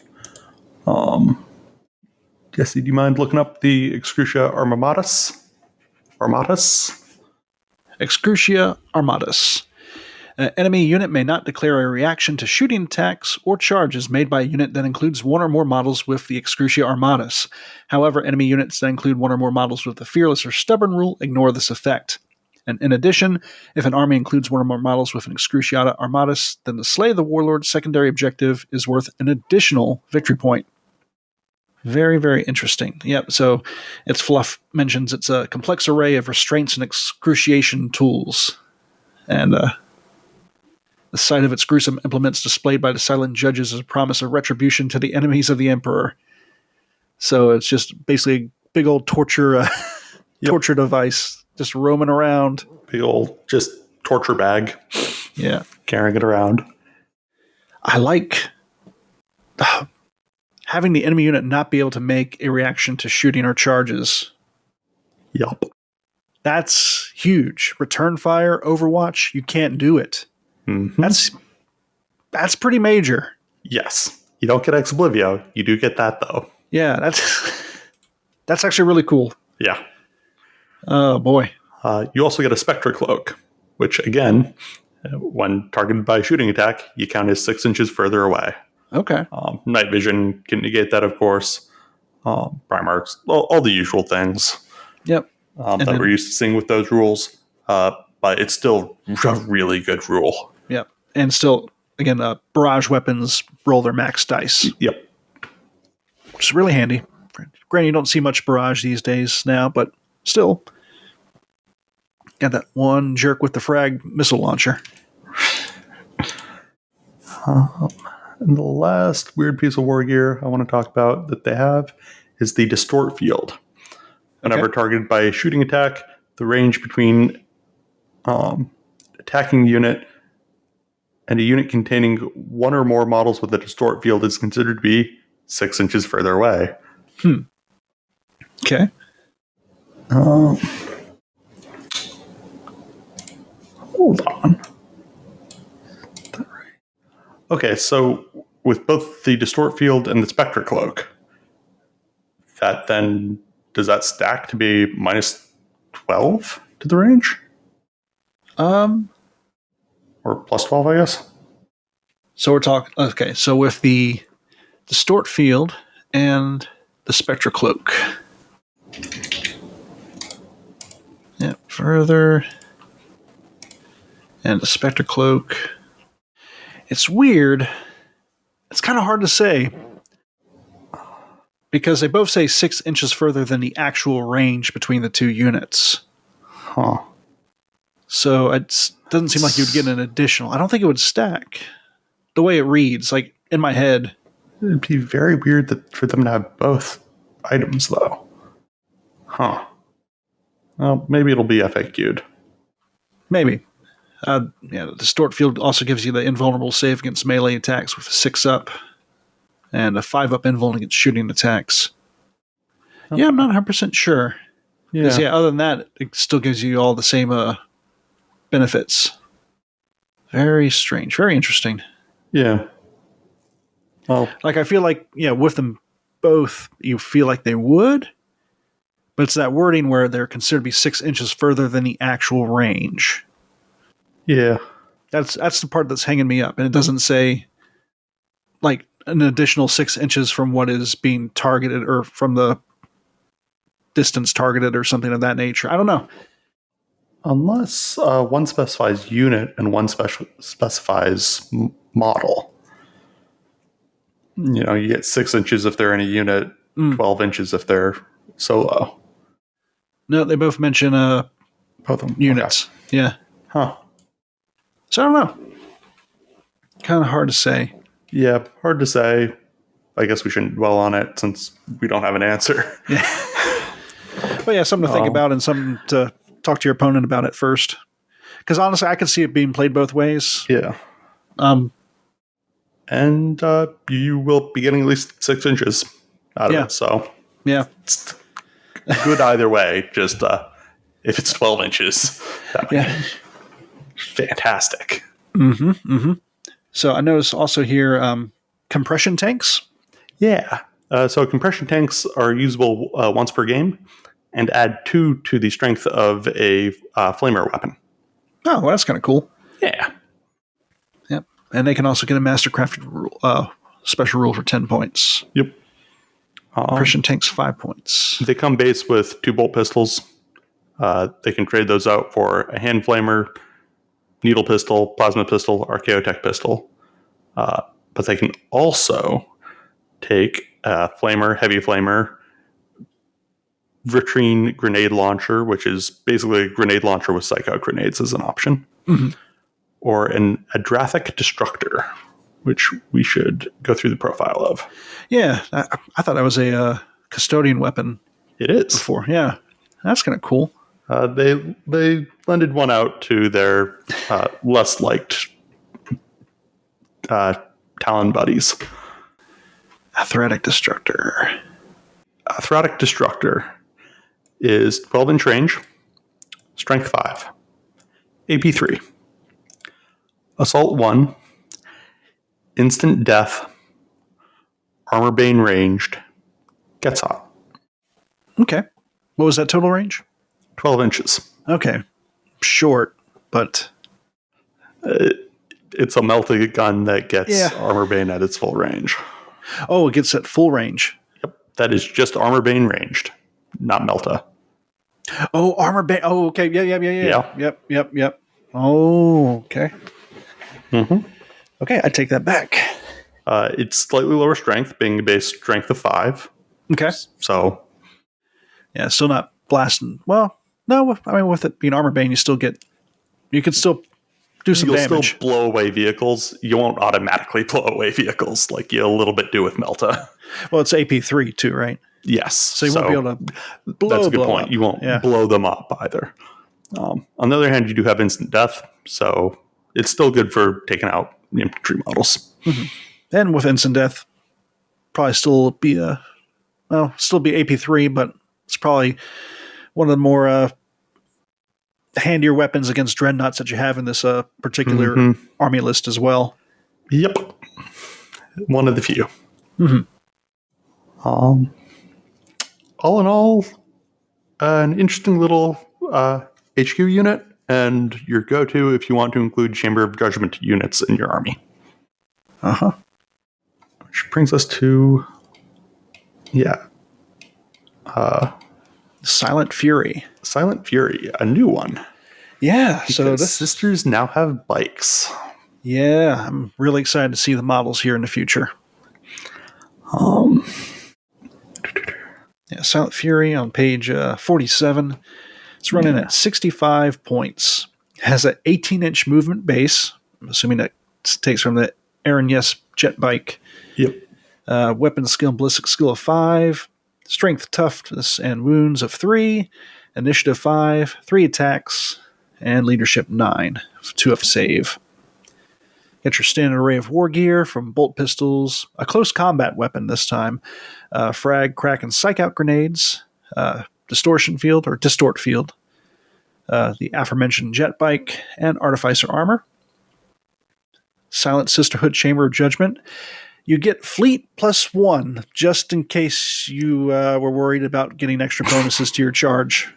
Jesse, do you mind looking up the Excrucia Armatus? Excrucia Armatus. An enemy unit may not declare a reaction to shooting attacks or charges made by a unit that includes one or more models with the Excrucia Armatus. However, enemy units that include one or more models with the Fearless or Stubborn rule ignore this effect. And in addition, if an army includes one or more models with an Excruciata Armatus, then the Slay the Warlord's secondary objective is worth an additional victory point. Very, very interesting. Yep, so its fluff mentions it's a complex array of restraints and excruciation tools. And the sight of its gruesome implements displayed by the silent judges is a promise of retribution to the enemies of the Emperor. So it's just basically a big old torture torture device just roaming around. Big old just torture bag. Yeah. Carrying it around. I like having the enemy unit not be able to make a reaction to shooting or charges. Yup. That's huge. Return fire, Overwatch, you can't do it. Mm-hmm. That's pretty major. Yes. You don't get Ex Oblivio. You do get that, though. Yeah, that's actually really cool. Yeah. Oh, boy. You also get a Spectre Cloak, which, again, when targeted by a shooting attack, you count as 6 inches further away. Okay. Night vision can negate that, of course. Primarchs, all the usual things. Yep. That we're used to seeing with those rules. But it's still a really good rule. Yep. And still, again, barrage weapons roll their max dice. Yep. Which is really handy. Granted, you don't see much barrage these days now, but still. Got that one jerk with the frag missile launcher. And the last weird piece of war gear I want to talk about that they have is the Distort Field. Whenever targeted by a shooting attack, the range between attacking unit and a unit containing one or more models with a Distort Field is considered to be 6 inches further away. Okay. Hold on. Okay, so with both the Distort Field and the Spectre Cloak, that then, does that stack to be minus 12 to the range? Or plus 12, I guess? So we're talking, okay, so with the Distort Field and the Spectre Cloak. Yeah, further. And the Spectre Cloak. It's weird. It's kind of hard to say. Because they both say 6 inches further than the actual range between the two units. Huh. So it doesn't seem like you'd get an additional. I don't think it would stack. The way it reads, like in my head. It'd be very weird for them to have both items, though. Huh. Well, maybe it'll be FAQ'd. Maybe. The Distort Field also gives you the invulnerable save against melee attacks with a 6-up. And a 5-up invuln against shooting attacks. Okay. Yeah, I'm not 100% sure. Because, other than that, it still gives you all the same benefits. Very strange. Very interesting. Yeah. Well, like, I feel like, with them both, you feel like they would. But it's that wording where they're considered to be 6 inches further than the actual range. Yeah. That's the part that's hanging me up. And it doesn't say, like, an additional 6 inches from what is being targeted or from the distance targeted or something of that nature. I don't know. Unless one specifies unit and one specifies model. You get 6 inches if they're in a unit, 12 inches if they're solo. No, they both mention both of them. Units. Okay. Yeah. Huh. So I don't know. Kind of hard to say. Yeah, hard to say. I guess we shouldn't dwell on it since we don't have an answer. Yeah. But yeah, something to think about and something to talk to your opponent about it first. Because honestly, I could see it being played both ways. Yeah. And you will be getting at least 6 inches out of it. So yeah, it's good either way. Just if it's 12 inches, that would be fantastic. Mm-hmm. Mm-hmm. So I notice also here compression tanks. Yeah. So compression tanks are usable once per game and add 2 to the strength of a flamer weapon. Oh, well, that's kind of cool. Yeah. Yep. And they can also get a mastercrafted rule, special rule for 10 points. Yep. Compression tanks 5 points. They come base with 2 bolt pistols. They can trade those out for a hand flamer, needle pistol, plasma pistol, archaeotech pistol. But they can also take a flamer, heavy flamer, vitrine grenade launcher, which is basically a grenade launcher with psycho grenades as an option, or an Adrathic Destructor, which we should go through the profile of. Yeah, I thought that was a custodian weapon. It is. Before, yeah. That's kind of cool. They lended one out to their less liked Talon buddies. Athletic Destructor. Athletic Destructor is 12-inch range, strength 5, AP 3, assault 1, instant death, armor bane ranged, gets hot. Okay. What was that total range? 12 inches. Okay. Short, but... It's a melting gun that gets armor bane at its full range. Oh, it gets at full range. Yep. That is just armor bane ranged, not melta. Oh, armor bane. Oh, okay. Yeah. Yep. Oh, okay. Mm-hmm. Okay, I take that back. It's slightly lower strength, being a base strength of 5. Okay. So... yeah, still not blasting. Well, no, I mean, with it being armor bane, you could still do some damage. You'll still blow away vehicles. You won't automatically blow away vehicles like you a little bit do with melta. Well, it's AP3 too, right? Yes. So you won't be able to blow. That's a good point. Up. You won't blow them up either. On the other hand, you do have instant death, so it's still good for taking out infantry models. Mm-hmm. And with instant death, probably still be AP3, but it's probably one of the more handier weapons against dreadnoughts that you have in this particular army list as well. Yep. One of the few. Mm-hmm. All in all, an interesting little HQ unit, and your go-to if you want to include Chamber of Judgment units in your army. Uh-huh. Which brings us to... Silent Fury. Silent Fury, a new one. Yeah, because so the Sisters now have bikes. Yeah, I'm really excited to see the models here in the future. Silent Fury on page 47. It's running at 65 points. Has an 18-inch movement base. I'm assuming that takes from the Aaron Yes jet bike. Yep. Weapon skill and ballistic skill of 5. Strength, toughness, and wounds of 3. Initiative 5. 3 attacks. And leadership 9. 2 of save. Get your standard array of war gear from bolt pistols, a close combat weapon this time, frag, crack, and psych out grenades, distortion field or distort field, the aforementioned jet bike, and artificer armor. Silent Sisterhood Chamber of Judgment. You get fleet +1 just in case you were worried about getting extra bonuses to your charge.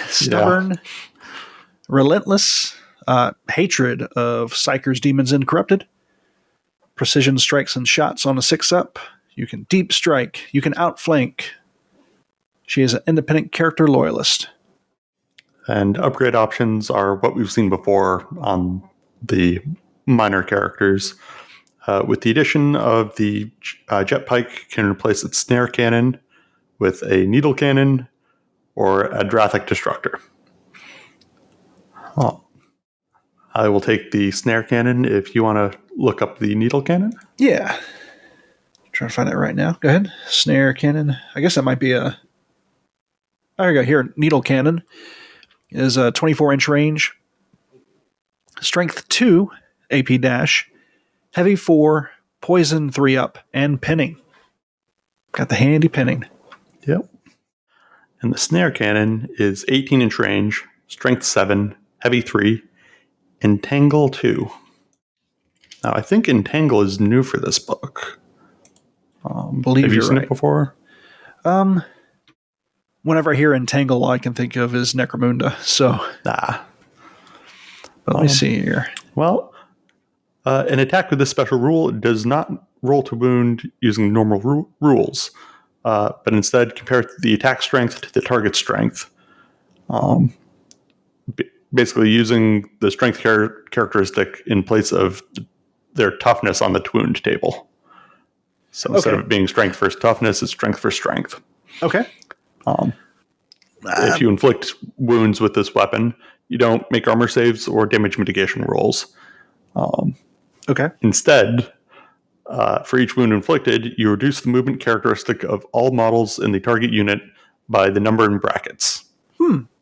Stubborn, relentless. Hatred of Psykers, Demons, and Corrupted. Precision strikes and shots on a 6-up. You can deep strike. You can outflank. She is an independent character loyalist. And upgrade options are what we've seen before on the minor characters. With the addition of the jet pike, can replace its snare cannon with a needle cannon or a Drathic Destructor. I will take the snare cannon if you want to look up the needle cannon. Yeah. Trying to find it right now. Go ahead. Snare cannon. I guess that might be a... I got here. Needle cannon is a 24-inch range. Strength 2, AP dash. Heavy 4, poison 3 up, and pinning. Got the handy pinning. Yep. And the snare cannon is 18-inch range, strength 7, heavy 3, Entangle 2. Now, I think Entangle is new for this book. Believe have you seen right. it before? Whenever I hear Entangle, all I can think of is Necromunda. So, but let me see here. Well, an attack with this special rule does not roll to wound using normal rules, but instead compare the attack strength to the target strength. Basically using the strength characteristic in place of their toughness on the wound table. So instead of it being strength versus toughness, it's strength for strength. Okay. If you inflict wounds with this weapon, you don't make armor saves or damage mitigation rolls. Instead, for each wound inflicted, you reduce the movement characteristic of all models in the target unit by the number in brackets.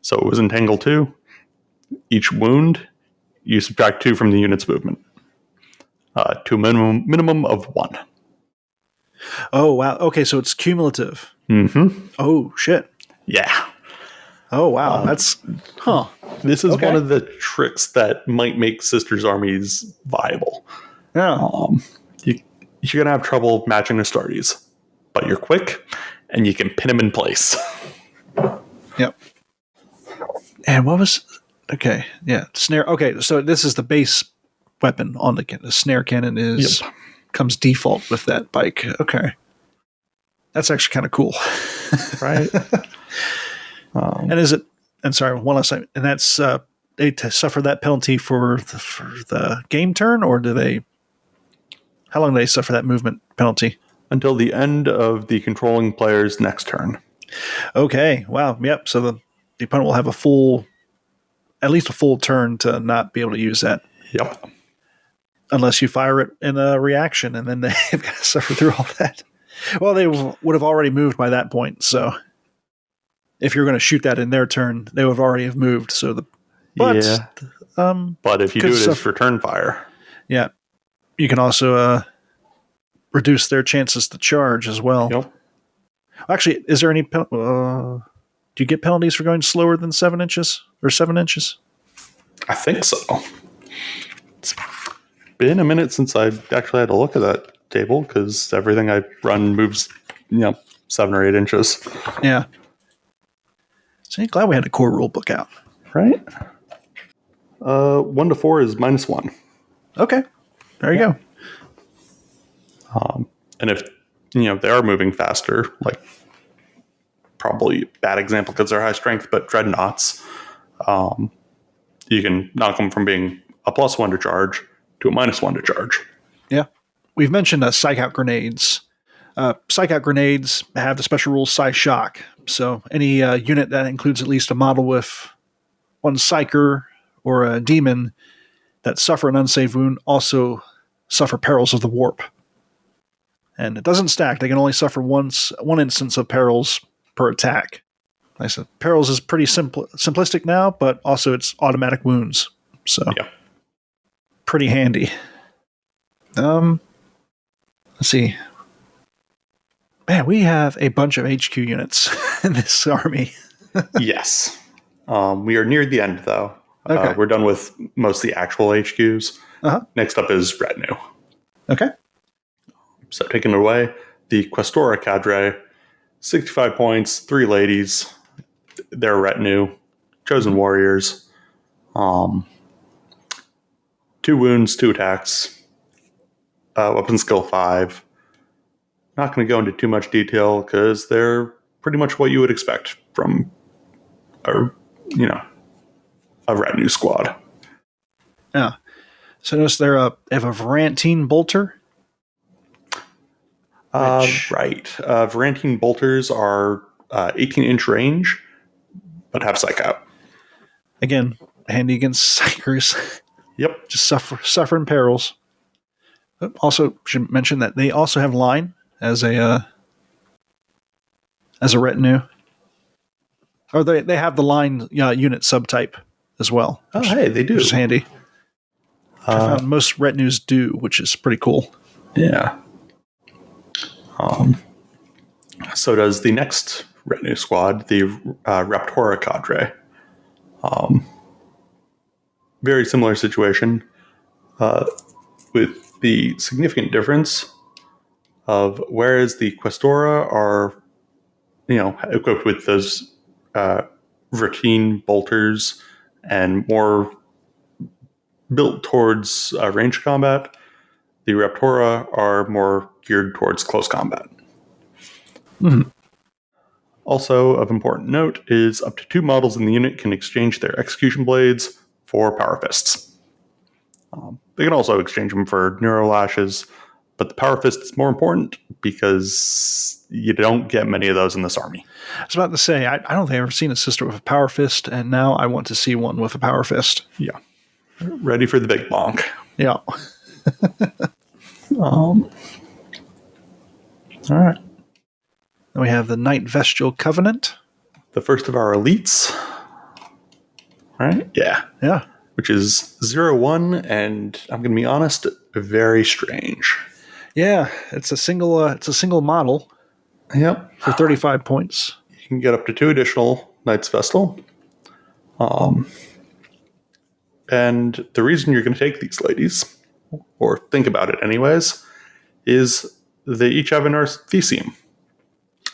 So it was Entangle 2. Each wound, you subtract 2 from the unit's movement. to a minimum of 1. Oh, wow. Okay, so it's cumulative. Mm-hmm. Oh, shit. Yeah. Oh, wow. That's... Huh. This is Okay. one of the tricks that might make Sisters armies viable. Yeah. You're going to have trouble matching Astartes, but you're quick, and you can pin them in place. Yep. And what was... Okay, yeah. Snare... Okay, so this is the base weapon on the cannon. The snare cannon is... Yep. Comes default with that bike. Okay. That's actually kind of cool. Right? And is it... And sorry, one last time. And that's... they suffer that penalty for the game turn, or do they... How long do they suffer that movement penalty? Until the end of the controlling player's next turn. Okay. Wow. Yep. So the opponent will have at least a full turn to not be able to use that. Yep. Unless you fire it in a reaction, and then they've got to suffer through all that. Well, they would have already moved by that point. So if you're going to shoot that in their turn, they would already have moved. So but if you do it as return fire. Yeah. You can also reduce their chances to charge as well. Yep. Actually, is there any... do you get penalties for going slower than 7 inches? Or 7 inches? I think so. It's been a minute since I actually had to look at that table, because everything I run moves 7 or 8 inches. Yeah. So I'm glad we had the core rule book out. Right? 1 to 4 is -1. Okay. There you go. And if they are moving faster, like probably a bad example because they're high strength, but dreadnoughts, you can knock them from being a +1 to charge to a -1 to charge. Yeah. We've mentioned psych out grenades. Psych out grenades have the special rule Psy Shock. So any unit that includes at least a model with one psyker or a demon that suffer an unsaved wound also suffer perils of the warp. And it doesn't stack. They can only suffer one instance of perils per attack. Like I said, perils is pretty simplistic now, but also it's automatic wounds. So yeah. Pretty handy. Let's see. Man, we have a bunch of HQ units in this army. Yes. We are near the end, though. Okay. We're done with most of the actual HQs. Uh-huh. Next up is Retinue. Okay. So taking it away, the Questora cadre, 65 points, 3 ladies, their retinue, chosen warriors, 2 wounds, 2 attacks, weapon skill 5. Not going to go into too much detail because they're pretty much what you would expect from a retinue squad. Yeah. So notice they have a Varantine bolter. Right. Varantine bolters are 18-inch range, but have psych out. Again, handy against psychers. Yep. Just suffering perils. Also, should mention that they also have line as a retinue. Or they have the line unit subtype as well. Oh, hey, they do. Which is handy. I found most retinues do, which is pretty cool. Yeah. So does the next retinue squad, the Raptora cadre. Very similar situation, with the significant difference of whereas the Questora are, equipped with those Vertine bolters and more built towards range combat, the Raptora are more geared towards close combat. Mm-hmm. Also of important note is up to 2 models in the unit can exchange their execution blades for power fists. They can also exchange them for neurolashes, but the power fist is more important because you don't get many of those in this army. I was about to say, I don't think I've ever seen a sister with a power fist, and now I want to see one with a power fist. Yeah. Ready for the big bonk. Yeah. All right. Then we have the Night Vestial Covenant. The first of our elites. Right? Yeah. Yeah. which is 0-1, and I'm going to be honest, very strange. Yeah, it's a single model. Yep. For 35 points. You can get up to 2 additional Knights Vestal. And the reason you're going to take these ladies, or think about it anyways, is they each have an Arthesium.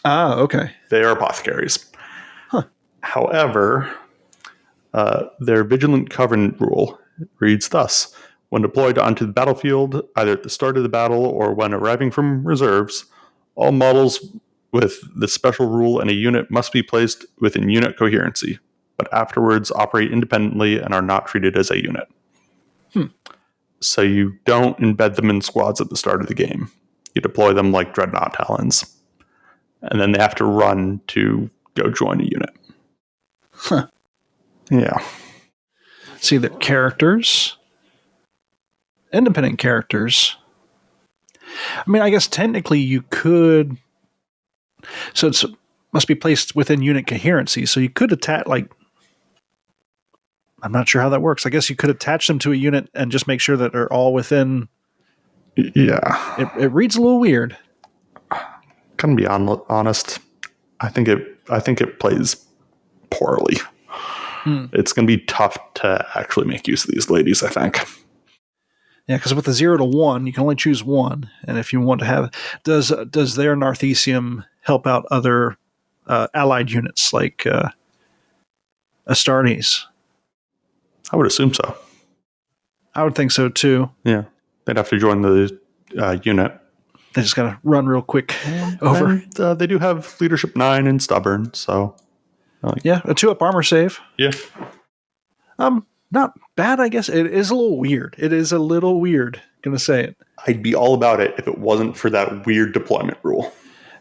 Ah, okay. They are apothecaries. Huh. However, their Vigilant Covenant rule reads thus. When deployed onto the battlefield, either at the start of the battle or when arriving from reserves, all models with the special rule and a unit must be placed within unit coherency, but afterwards operate independently and are not treated as a unit. So you don't embed them in squads at the start of the game. You deploy them like Dreadnought Talons. And then they have to run to go join a unit. Huh. Yeah. See the characters. Independent characters. I mean, I guess technically you could... So it must be placed within unit coherency. So you could attach, like... I'm not sure how that works. I guess you could attach them to a unit and just make sure that they're all within... Yeah. It reads a little weird. Can be honest. I think it plays poorly. It's going to be tough to actually make use of these ladies, I think. Yeah, because with the 0 to 1, you can only choose one. And if you want to have... Does their Narthesium help out other allied units like Astartes? I would assume so. I would think so, too. Yeah. They'd have to join the unit. They just got to run real quick over. And, they do have Leadership 9 and Stubborn, so... yeah, a 2-up armor save. Yeah. Not bad, I guess. It is a little weird. Gonna say it. I'd be all about it if it wasn't for that weird deployment rule.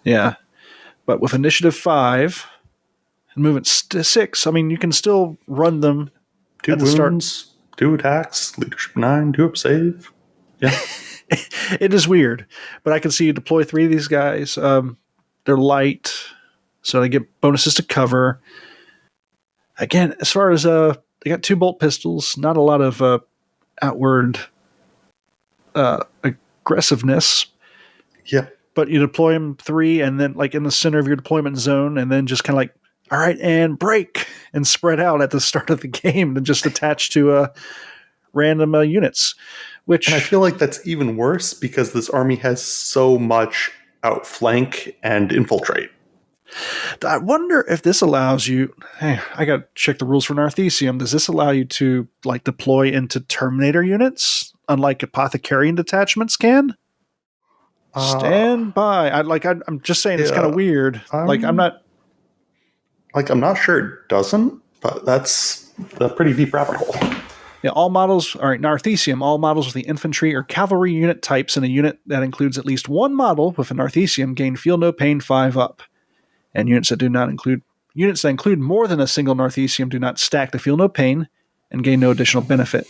Yeah. But with initiative 5 and movement 6, I mean, you can still run them 2 at the wounds, start. 2 attacks, Leadership 9, 2-up save. Yeah. It is weird. But I can see you deploy 3 of these guys. They're light, so they get bonuses to cover. Again, as far as... they got 2 bolt pistols, not a lot of outward aggressiveness. Yeah. But you deploy them 3 and then like in the center of your deployment zone and then just kind of like, all right, and break and spread out at the start of the game and just attach to random units. And I feel like that's even worse because this army has so much outflank and infiltrate. I wonder if this allows you... Hey, I got to check the rules for Narthesium. Does this allow you to like deploy into Terminator units, unlike Apothecarian detachments can? Stand by. I'm just saying it's kind of weird. I'm not sure it doesn't, but that's a pretty deep rabbit hole. Yeah, all models... All right, Narthesium. All models with the infantry or cavalry unit types in a unit that includes at least one model with a Narthesium gain Feel No Pain 5-up. And units that include more than a single Narthesium do not stack the Feel No Pain and gain no additional benefit.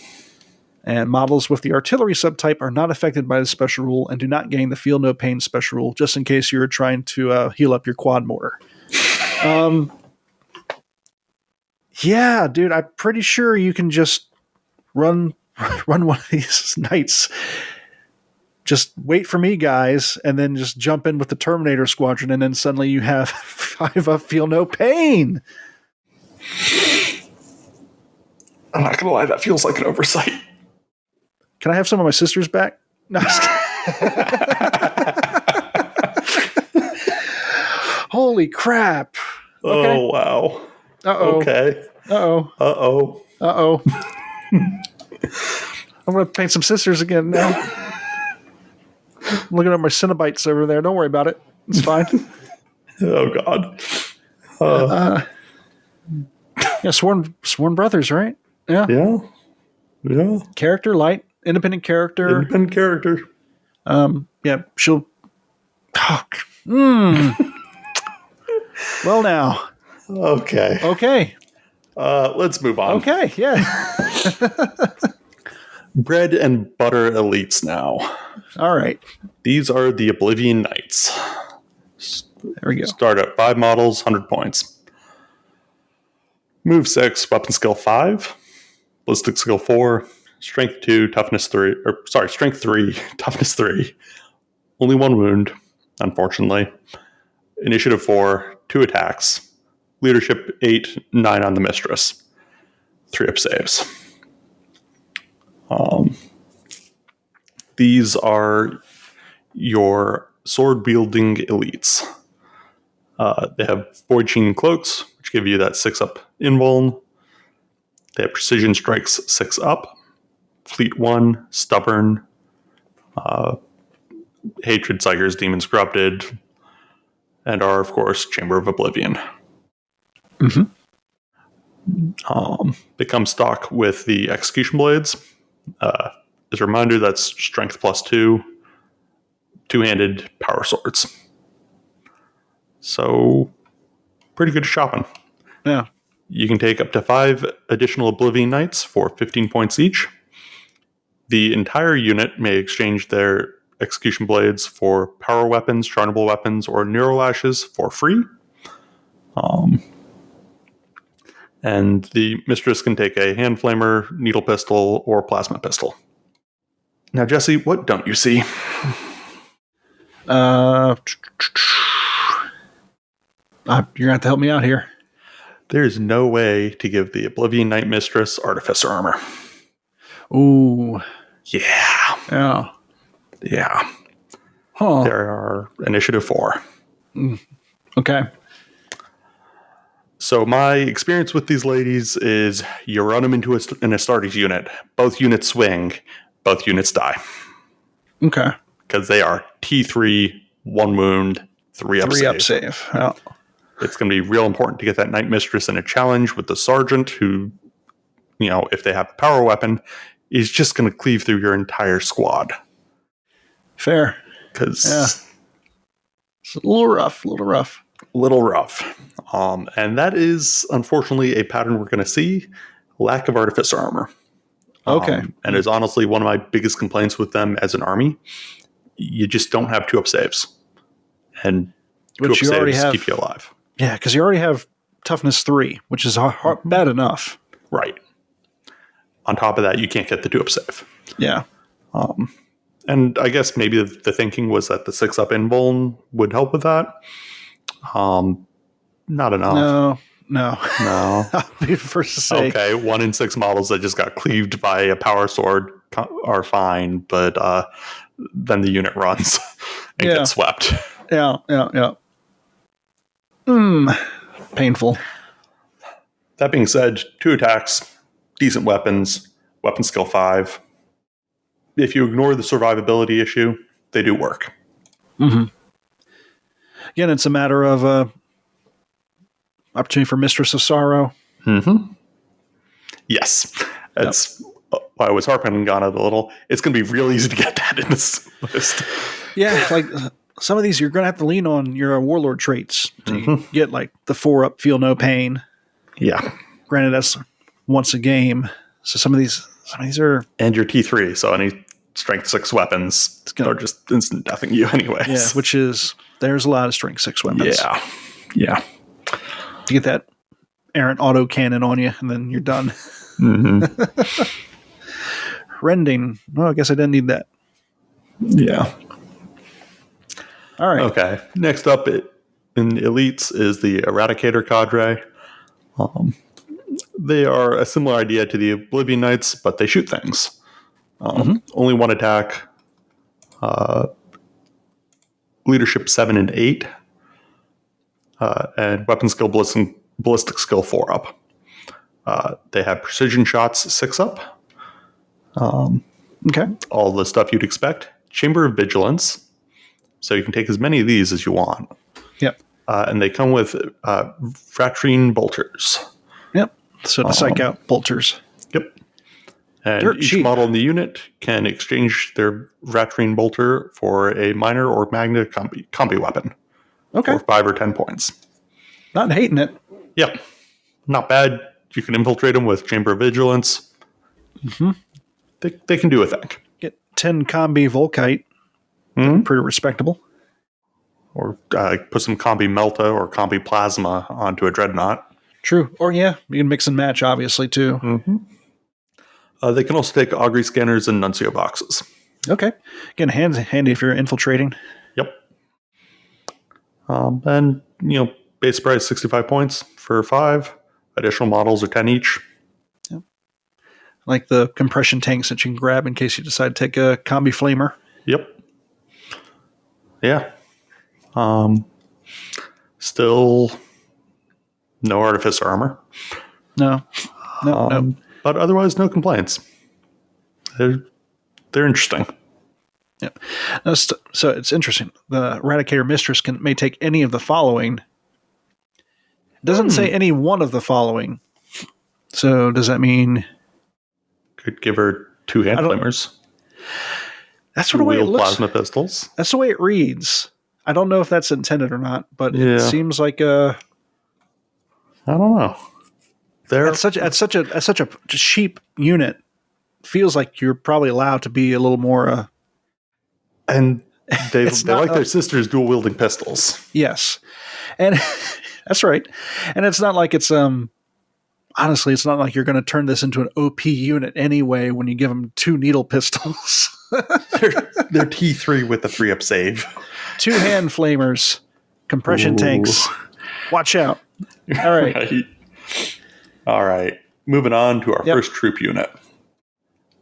And models with the artillery subtype are not affected by the special rule and do not gain the Feel No Pain special rule, just in case you're trying to heal up your quad mortar. Yeah, dude, I'm pretty sure you can just run one of these knights. Just wait for me, guys, and then just jump in with the Terminator Squadron, and then suddenly you have 5-up Feel No Pain. I'm not going to lie, that feels like an oversight. Can I have some of my sisters back? No, holy crap. Okay. Oh, wow. Uh-oh. Okay. Uh-oh. Uh-oh. Uh-oh. I'm going to paint some sisters again now. I'm looking at my Cenobites over there. Don't worry about it. It's fine. Oh, God. Yeah, sworn brothers, right? Yeah. Yeah. Yeah. Character, light, independent character. Independent character. Yeah, she'll... Well, now. Okay. Okay. Let's move on. Okay, yeah. Bread and butter elites now. All right. These are the Oblivion Knights. There we go. Start at 5 models, 100 points. Move 6, weapon skill 5. ballistic skill 4, strength 2, strength 3, toughness 3. Only 1 wound, unfortunately. Initiative 4, 2 attacks. Leadership 8, 9 on the Mistress. 3 up saves. These are your sword-wielding elites. They have Void Sheen Cloaks, which give you that 6 up invuln. They have Precision Strikes 6 up. Fleet 1, Stubborn, Hatred, Psychers, Demons Corrupted, and are, of course, Chamber of Oblivion. They come stock with the Execution Blades. As a reminder, that's Strength plus 2, two-handed power swords. So, pretty good shopping. Yeah. You can take up to 5 additional Oblivion Knights for 15 points each. The entire unit may exchange their Execution Blades for power weapons, charnable weapons, or Neurolashes for free. And the Mistress can take a Hand Flamer, Needle Pistol, or Plasma Pistol. Now, Jesse, what don't you see? You're going to have to help me out here. There is no way to give the Oblivion Knight Mistress Artificer Armor. Ooh. Yeah. Yeah. Huh. There are Initiative 4. Okay. So my experience with these ladies is you run them into an Astartes unit. Both units swing. Both units die. Okay. Because they are T3, 1 wound, 3 up 3 save. up save. Yeah. It's going to be real important to get that Knight Mistress in a challenge with the Sergeant who, if they have a power weapon, is just going to cleave through your entire squad. Fair. Because it's a little rough. Little rough. And that is, unfortunately, a pattern we're going to see. Lack of Artificer Armor. Okay. And is honestly one of my biggest complaints with them as an army. You just don't have 2 up saves. And 2 up saves keep you alive. Yeah, because you already have toughness 3, which is bad enough. Right. On top of that, you can't get the 2 up save. Yeah. And I guess maybe the thinking was that the 6 up invuln would help with that. Not enough. No. I'll be the first to say. Okay, 1 in 6 models that just got cleaved by a power sword are fine, but then the unit runs and gets swept. Yeah. Painful. That being said, 2 attacks, decent weapons, weapon skill 5. If you ignore the survivability issue, they do work. Mm-hmm. Again, it's a matter of opportunity for Mistress of Sorrow. Mm-hmm. Yes. That's why I was harping on it a little. It's going to be real easy to get that in this list. Yeah, like some of these you're going to have to lean on your warlord traits to get like the 4 up, feel no pain. Yeah. Granted, that's once a game. So some of these are... And your T3, so any strength 6 weapons are just instant deathing you anyways. Yeah, which is... There's a lot of strength 6 weapons. Yeah. You get that errant auto cannon on you, and then you're done. Mm-hmm. Rending. Oh, I guess I didn't need that. Yeah. All right. Okay. Next up in Elites is the Eradicator Cadre. They are a similar idea to the Oblivion Knights, but they shoot things. Only 1 attack. Leadership 7 and 8. And weapon skill ballistic skill 4 up. They have precision shots 6 up. Okay. All the stuff you'd expect. Chamber of Vigilance. So you can take as many of these as you want. Yep. And they come with Fratrine Bolters. Yep. So to psych out bolters. Yep. And each model in the unit can exchange their Fratrine Bolter for a minor or magna combi weapon. Okay. For 5 or 10 points. Not hating it. Yep. Not bad. You can infiltrate them with Chamber of Vigilance. Mm-hmm. They can do a thing. Get 10 combi Volkite. Pretty respectable. Or put some combi Melta or combi Plasma onto a Dreadnought. True. Or you can mix and match, obviously, too. Mm-hmm. They can also take augury scanners and nuncio boxes. Okay. Again, handy if you're infiltrating. Yep. And, base price 65 points for 5. Additional models are 10 each. Yep. Like the compression tanks that you can grab in case you decide to take a combi flamer. Yep. Yeah. Still no artificer armor. No. No. But otherwise, no complaints. They're interesting. Yeah. So it's interesting. The Eradicator Mistress may take any of the following. It doesn't say any one of the following. So does that mean... Could give her 2 hand flamers. That's the way it looks. Plasma pistols. That's the way it reads. I don't know if that's intended or not, but it seems like a... I don't know. At such a cheap unit, feels like you're probably allowed to be a little more... and they like their sisters dual-wielding pistols. Yes. And that's right. And it's not like it's... honestly, it's not like you're going to turn this into an OP unit anyway when you give them 2 needle pistols. they're T3 with the 3-up save. 2 hand flamers, compression tanks. Watch out. All right. All right. Moving on to our first troop unit.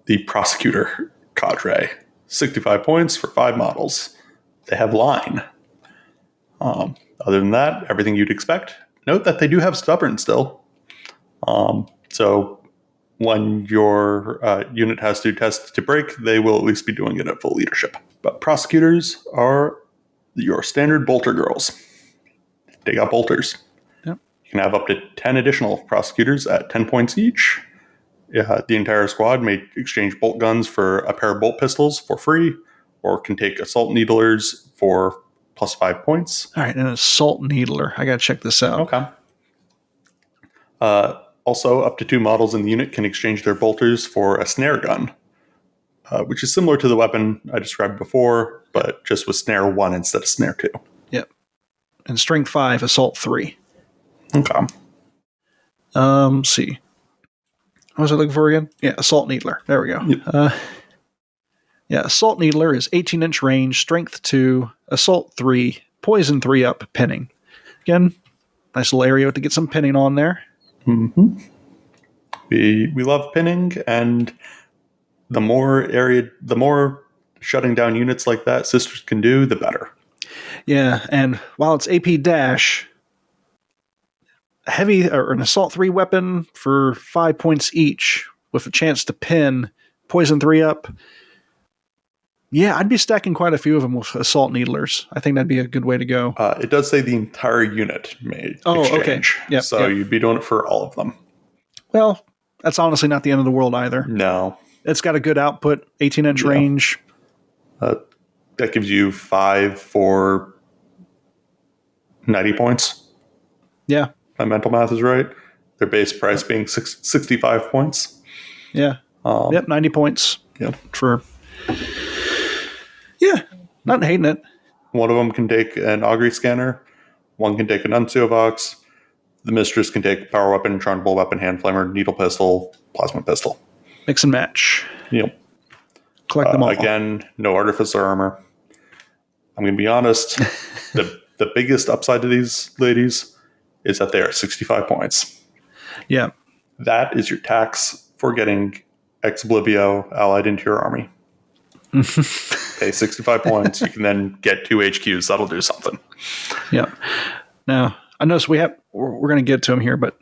The Prosecutor Cadre. 65 points for 5 models. They have line. Other than that, everything you'd expect. Note that they do have stubborn still. So when your unit has to test to break, they will at least be doing it at full leadership. But prosecutors are your standard bolter girls. They got bolters. Yep. You can have up to 10 additional prosecutors at 10 points each. The entire squad may exchange bolt guns for a pair of bolt pistols for free, or can take assault needlers for plus 5 points. All right, an assault needler. I got to check this out. Okay. Also, up to 2 models in the unit can exchange their bolters for a snare gun, which is similar to the weapon I described before, but just with snare 1 instead of snare 2. Yep. And strength 5, assault 3. Okay. Let's see. What was I looking for again? Yeah, assault needler. There we go. Yep. Assault needler is 18-inch range, strength 2, assault 3, poison 3 up, pinning. Again, nice little area to get some pinning on there. Mm-hmm. We love pinning, and the more shutting down units like that sisters can do, the better. Yeah, and while it's AP dash, heavy or an assault 3 weapon for 5 points each with a chance to pin, poison 3 up. Yeah, I'd be stacking quite a few of them with assault needlers. I think that'd be a good way to go. It does say the entire unit may exchange. Okay. Yep. You'd be doing it for all of them. Well, that's honestly not the end of the world either. No. It's got a good output, 18-inch range. That gives you 5 for 90 points. Yeah. My mental math is right. Their base price being 65 points. Yeah. 90 points. Yep. Yeah, not hating it. One of them can take an augury scanner. One can take an nuncio box. The mistress can take power weapon, chargeable weapon, hand flamer, needle pistol, plasma pistol. Mix and match. Yep. Collect them all. Again, no artificer armor. I'm going to be honest. the biggest upside to these ladies is that they are 65 points. Yeah. That is your tax for getting ex oblivio allied into your army. Pay 65 points. You can then get 2 HQs. That'll do something. Yeah. Now, I notice we're going to get to them here, but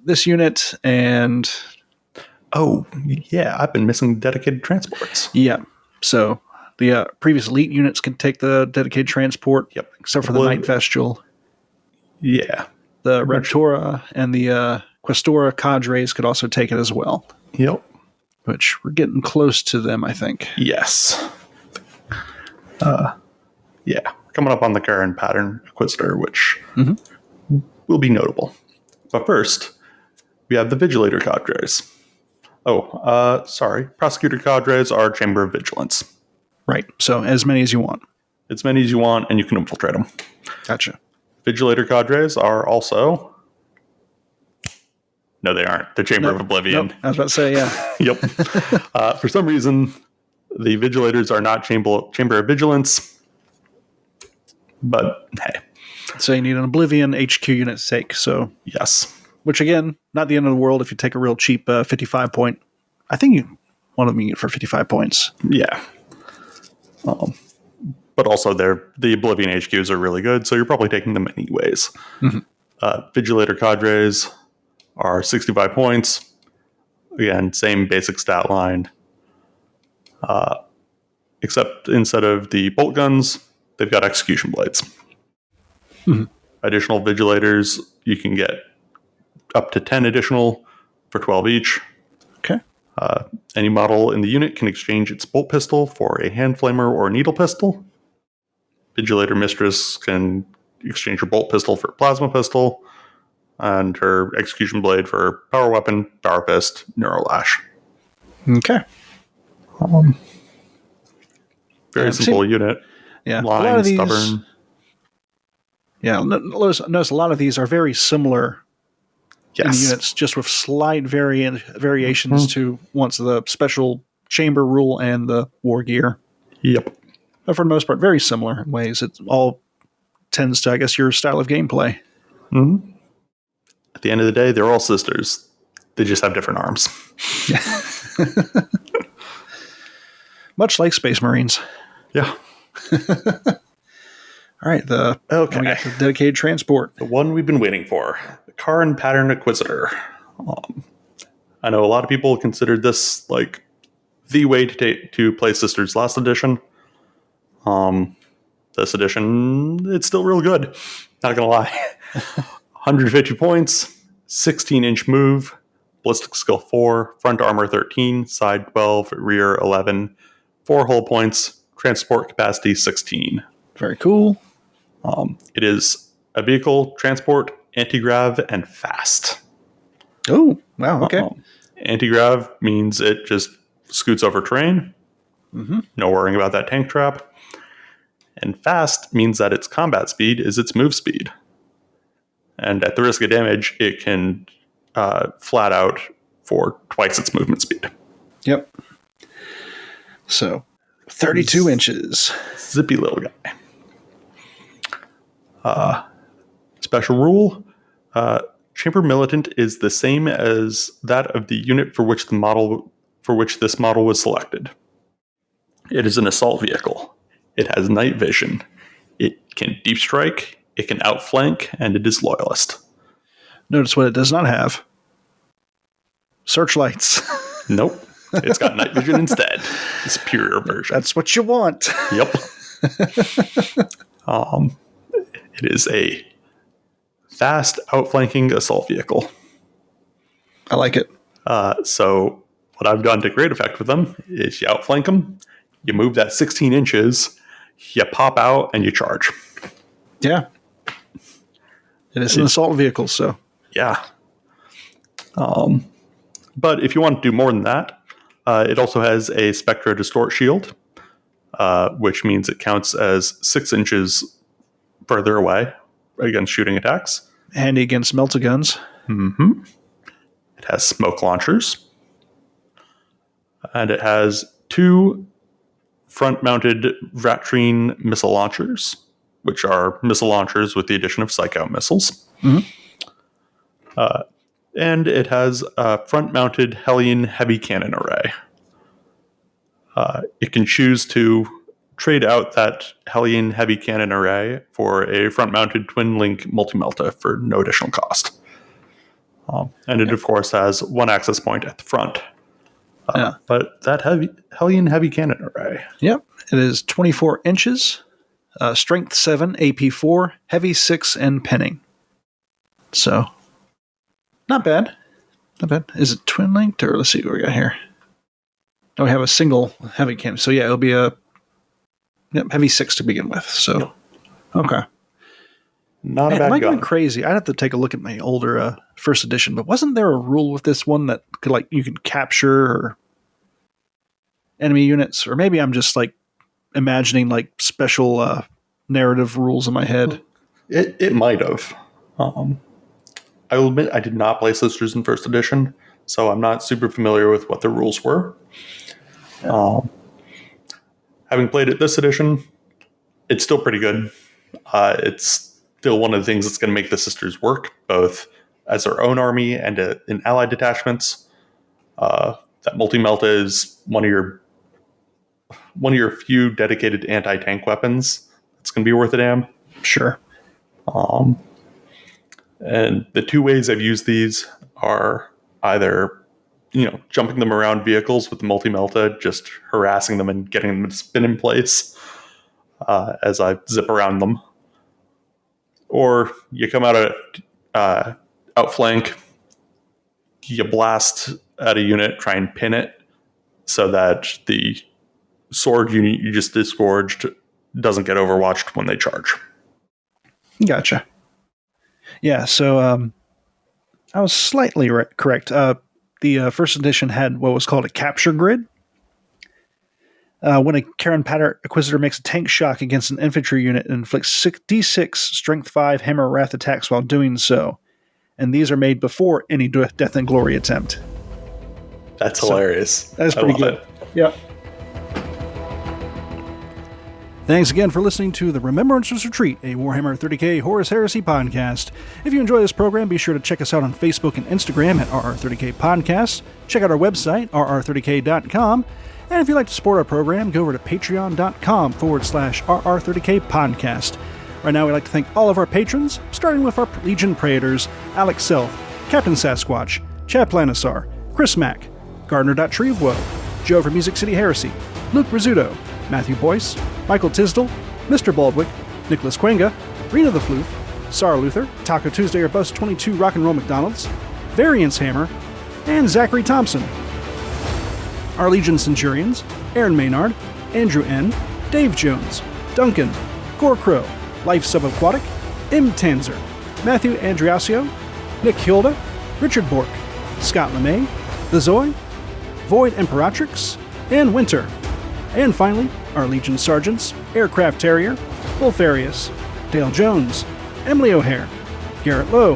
this unit and... Oh, yeah. I've been missing dedicated transports. Yeah. So the previous elite units can take the dedicated transport. Yep. Except for the Night Vestial. Yeah. The Reptora and the Questora cadres could also take it as well. Yep. Which we're getting close to them, I think. Yes. Yeah. Coming up on the Karen Pattern Inquisitor, which will be notable. But first, we have the Vigilator cadres. Oh, sorry. Prosecutor cadres are Chamber of Vigilance. Right. So as many as you want. As many as you want, and you can infiltrate them. Gotcha. Vigilator cadres are also No, they aren't. The Chamber of Oblivion. Nope. I was about to say, yeah. Yep. For some reason, the Vigilators are not Chamber of Vigilance. But hey. So you need an Oblivion HQ unit sake. So Yes. which again, not the end of the world if you take a real cheap 55 point. I think one of them you get for 55 points. Yeah. But also, the Oblivion HQs are really good, so you're probably taking them anyways. Mm-hmm. Vigilator cadres are 65 points. Again, same basic stat line. Except instead of the bolt guns, they've got execution blades. Mm-hmm. Additional Vigilators, you can get up to 10 additional for 12 each. Okay. Any model in the unit can exchange its bolt pistol for a hand flamer or needle pistol. Vigilator Mistress can exchange her bolt pistol for a plasma pistol, and her execution blade for power weapon, power fist, neurolash. Okay. Very simple unit. Yeah. Line, a lot of these, stubborn. Yeah. Notice a lot of these are very similar in the units, just with slight variations to the special chamber rule and the war gear. Yep. But for the most part, very similar in ways. It all tends to, I guess, your style of gameplay. Mm-hmm. At the end of the day, they're all sisters. They just have different arms. Much like Space Marines. Yeah. All right. We got the dedicated transport. The one we've been waiting for. The Karin Pattern Inquisitor. I know a lot of people considered this like the way to play Sisters last edition. This edition, it's still real good. Not gonna lie. 150 points, 16-inch move, ballistic skill 4, front armor 13, side 12, rear 11, 4 hull points, transport capacity 16. Very cool. It is a vehicle, transport, anti-grav, and fast. Oh, wow, okay. Anti-grav means it just scoots over terrain. Mm-hmm. No worrying about that tank trap. And fast means that its combat speed is its move speed. And at the risk of damage, it can flat out for twice its movement speed. Yep. So, 32 inches. Zippy little guy. Special rule. Chamber Militant is the same as that of the unit for which this model was selected. It is an assault vehicle. It has night vision. It can deep strike, it can outflank, and it is loyalist. Notice what it does not have. Searchlights. Nope. It's got night vision instead. The superior version. That's what you want. Yep. It is a fast outflanking assault vehicle. I like it. So what I've done to great effect with them is you outflank them, you move that 16 inches, you pop out, and you charge. Yeah. It is an assault vehicle, so. Yeah. But if you want to do more than that, it also has a Spectra Distort Shield, which means it counts as 6 inches further away against shooting attacks. Handy against melta-guns. Mm-hmm. It has smoke launchers. And it has 2 front-mounted Ratrine missile launchers, which are missile launchers with the addition of Psych-Out missiles. Mm-hmm. And it has a front-mounted Hellion heavy cannon array. It can choose to trade out that Hellion heavy cannon array for a front-mounted twin-link multi-melta for no additional cost. And it, of course, has 1 access point at the front. But that Hellion heavy cannon array. Yep. It is 24 inches, strength 7, AP 4, heavy 6, and penning. So, not bad. Not bad. Is it twin linked, or let's see what we got here? Oh, we have a single heavy cannon. So yeah, it'll be a heavy 6 to begin with. So, okay. Not a bad am I gun. going crazy? I'd have to take a look at my older first edition, but wasn't there a rule with this one that could you could capture enemy units? Or maybe I'm just imagining special narrative rules in my head. It might have. I will admit I did not play Sisters in first edition, so I'm not super familiar with what the rules were. Having played it this edition, it's still pretty good. It's still one of the things that's going to make the Sisters work, both as their own army and in allied detachments. That multi-melta is one of your few dedicated anti-tank weapons. It's going to be worth a damn. Sure. And the two ways I've used these are either, jumping them around vehicles with the multi-melta, just harassing them and getting them to spin in place as I zip around them. Or you come outflank, you blast at a unit, try and pin it so that the sword unit you just disgorged doesn't get overwatched when they charge. Gotcha. Yeah, so I was slightly correct. The first edition had what was called a capture grid. When a Karen Patter Acquisitor makes a tank shock against an infantry unit and inflicts D6 Strength 5 Hammer Wrath attacks while doing so. And these are made before any Death and Glory attempt. That's hilarious. That's pretty good. Yeah. Thanks again for listening to the Remembrancers Retreat, a Warhammer 30k Horus Heresy podcast. If you enjoy this program, be sure to check us out on Facebook and Instagram at RR30k Podcast. Check out our website, rr30k.com. And if you'd like to support our program, go over to patreon.com/RR30k Podcast. Right now, we'd like to thank all of our patrons, starting with our Legion Praetors, Alex Self, Captain Sasquatch, Chad Planisar, Chris Mack, Gardner.Tree of Woe, Joe from Music City Heresy, Luke Rizzuto, Matthew Boyce, Michael Tisdall, Mr. Baldwick, Nicholas Quenga, Rena the Floof, Sarah Luther, Taco Tuesday or Bus 22 Rock and Roll McDonald's, Variance Hammer, and Zachary Thompson. Our Legion Centurions, Aaron Maynard, Andrew N., Dave Jones, Duncan, Gore Crow, Life Subaquatic, M. Tanzer, Matthew Andriasio, Nick Hilda, Richard Bork, Scott LeMay, The Zoe, Void Imperatrix, and Winter. And finally, our Legion Sergeants, Aircraft Terrier, Wolfarius, Dale Jones, Emily O'Hare, Garrett Lowe,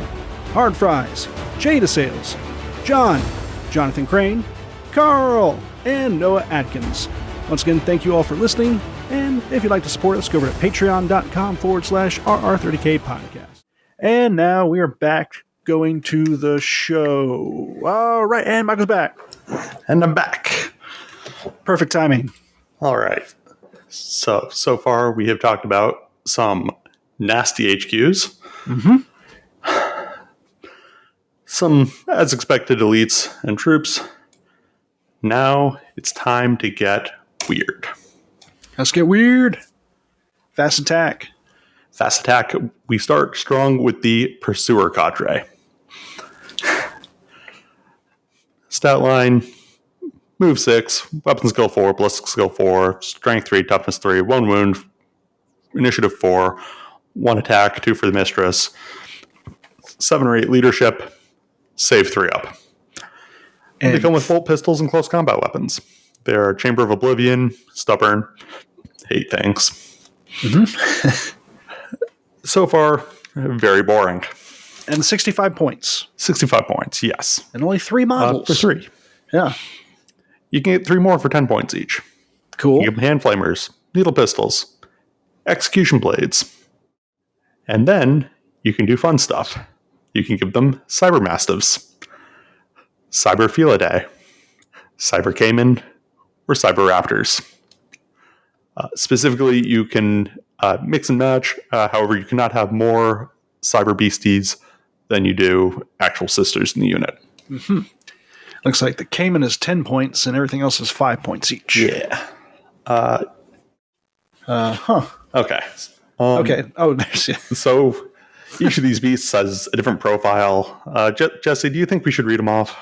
Hard Fries, Jay DeSales, John, Jonathan Crane, Carl, and Noah Atkins. Once again, thank you all for listening, and if you'd like to support us, go over to patreon.com/RR30k Podcast. And now we are back going to the show. All right, and Michael's back. And I'm back. Perfect timing. All right. So far we have talked about some nasty HQs. Mm-hmm. Some, as expected, elites and troops. Now it's time to get weird. Let's get weird. Fast attack. Fast attack. We start strong with the Pursuer Cadre. Stat line. Move 6, weapon skill 4, ballistic skill 4, strength 3, toughness 3, 1 wound, initiative 4, 1 attack, 2 for the mistress, 7 or 8 leadership, save 3 up. And they come with bolt pistols and close combat weapons. They're Chamber of Oblivion, stubborn, hate things. Mm-hmm. So far, very boring. And 65 points. 65 points, yes. And only 3 models. For 3. Yeah. You can get 3 more for 10 points each. Cool. You get hand flamers, needle pistols, execution blades. And then you can do fun stuff. You can give them cyber mastiffs, cyber felidae, cyber caiman, or cyber raptors. Specifically, you can mix and match. However, you cannot have more cyber beasties than you do actual sisters in the unit. Mm-hmm. Looks like the Cayman is 10 points and everything else is 5 points each. Yeah. Okay. Okay. Oh, there's... So each of these beasts has a different profile. Jesse, do you think we should read them off?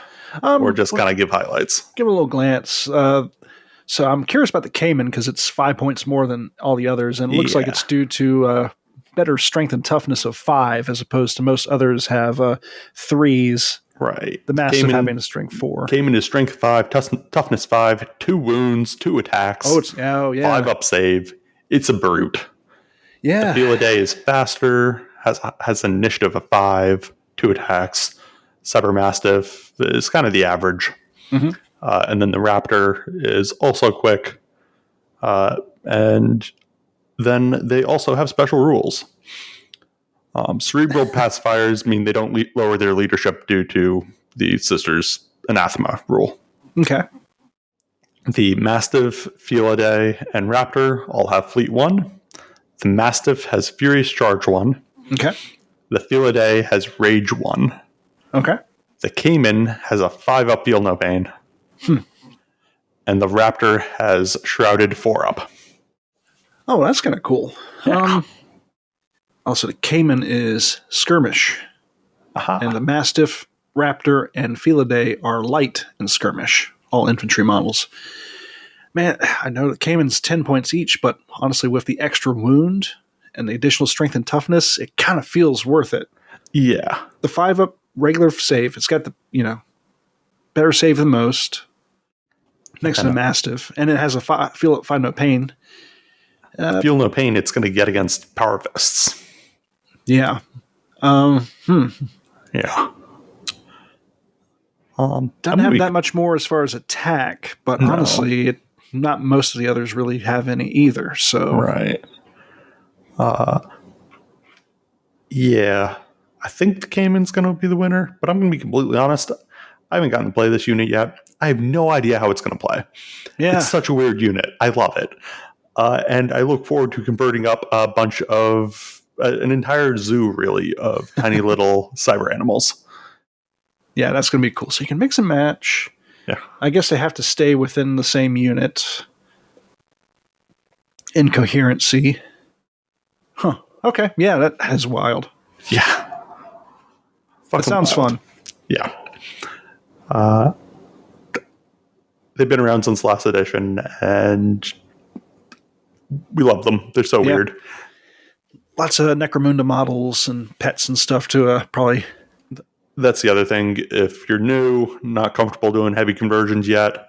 Or just kind of give highlights? Give it a little glance. So I'm curious about the Cayman because it's 5 points more than all the others. And it looks like it's due to better strength and toughness of 5 as opposed to most others have 3s. Right. The Mastiff having a strength 4. Cayman is strength 5, toughness 5, 2 wounds, 2 attacks. Oh, yeah. 5 up save. It's a brute. Yeah. The Felidae is faster, has an initiative of 5, 2 attacks. Cybermastiff is kind of the average. And then the Raptor is also quick. And then they also have special rules. Cerebral pacifiers mean they don't lower their leadership due to the Sisters' anathema rule. Okay. The Mastiff, Felidae, and Raptor all have Fleet 1. The Mastiff has Furious Charge 1. Okay. The Felidae has Rage 1. Okay. The Cayman has a 5-up Feel No Pain. And the Raptor has Shrouded 4-up. Oh, that's kind of cool. Yeah. Also, the Cayman is Skirmish. And the Mastiff, Raptor, and Felidae are light and Skirmish. All infantry models. Man, I know the Cayman's 10 points each, but honestly, with the extra wound and the additional strength and toughness, it kind of feels worth it. Yeah. The 5-up regular save, it's got the, better save than most. Next to the Mastiff. And it has a Feel No Pain. Feel No Pain, it's going to get against Power Fists. Yeah. Yeah. Doesn't have that much more as far as attack, but honestly, not most of the others really have any either. So right. Yeah. I think the Cayman's going to be the winner, but I'm going to be completely honest. I haven't gotten to play this unit yet. I have no idea how it's going to play. Yeah. It's such a weird unit. I love it. And I look forward to converting up a bunch of an entire zoo, really, of tiny little cyber animals. Yeah, that's going to be cool. So you can mix and match. Yeah. I guess they have to stay within the same unit in coherency. Huh. Okay. Yeah, that is wild. Yeah. That sounds fun. Yeah. They've been around since last edition, and we love them. They're so weird. Lots of Necromunda models and pets and stuff to probably... That's the other thing. If you're new, not comfortable doing heavy conversions yet,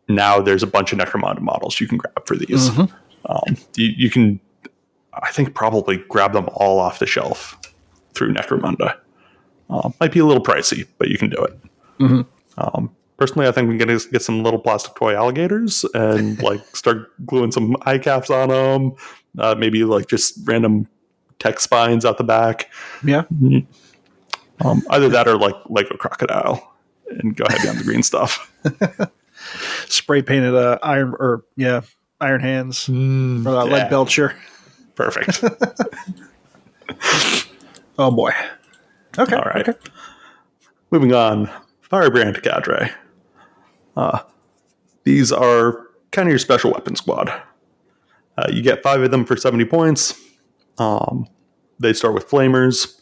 now there's a bunch of Necromunda models you can grab for these. You can, I think, probably grab them all off the shelf through Necromunda. Might be a little pricey, but you can do it. Personally, I think we can get some little plastic toy alligators and start gluing some eye caps on them. Maybe just random tech spines out the back. Yeah. Either that or Lego crocodile, and go heavy on the green stuff. Spray painted iron hands or lead belcher. Perfect. Oh boy. Okay. All right. Okay. Moving on. Firebrand Cadre. These are kind of your special weapon squad. You get 5 of them for 70 points. They start with Flamers.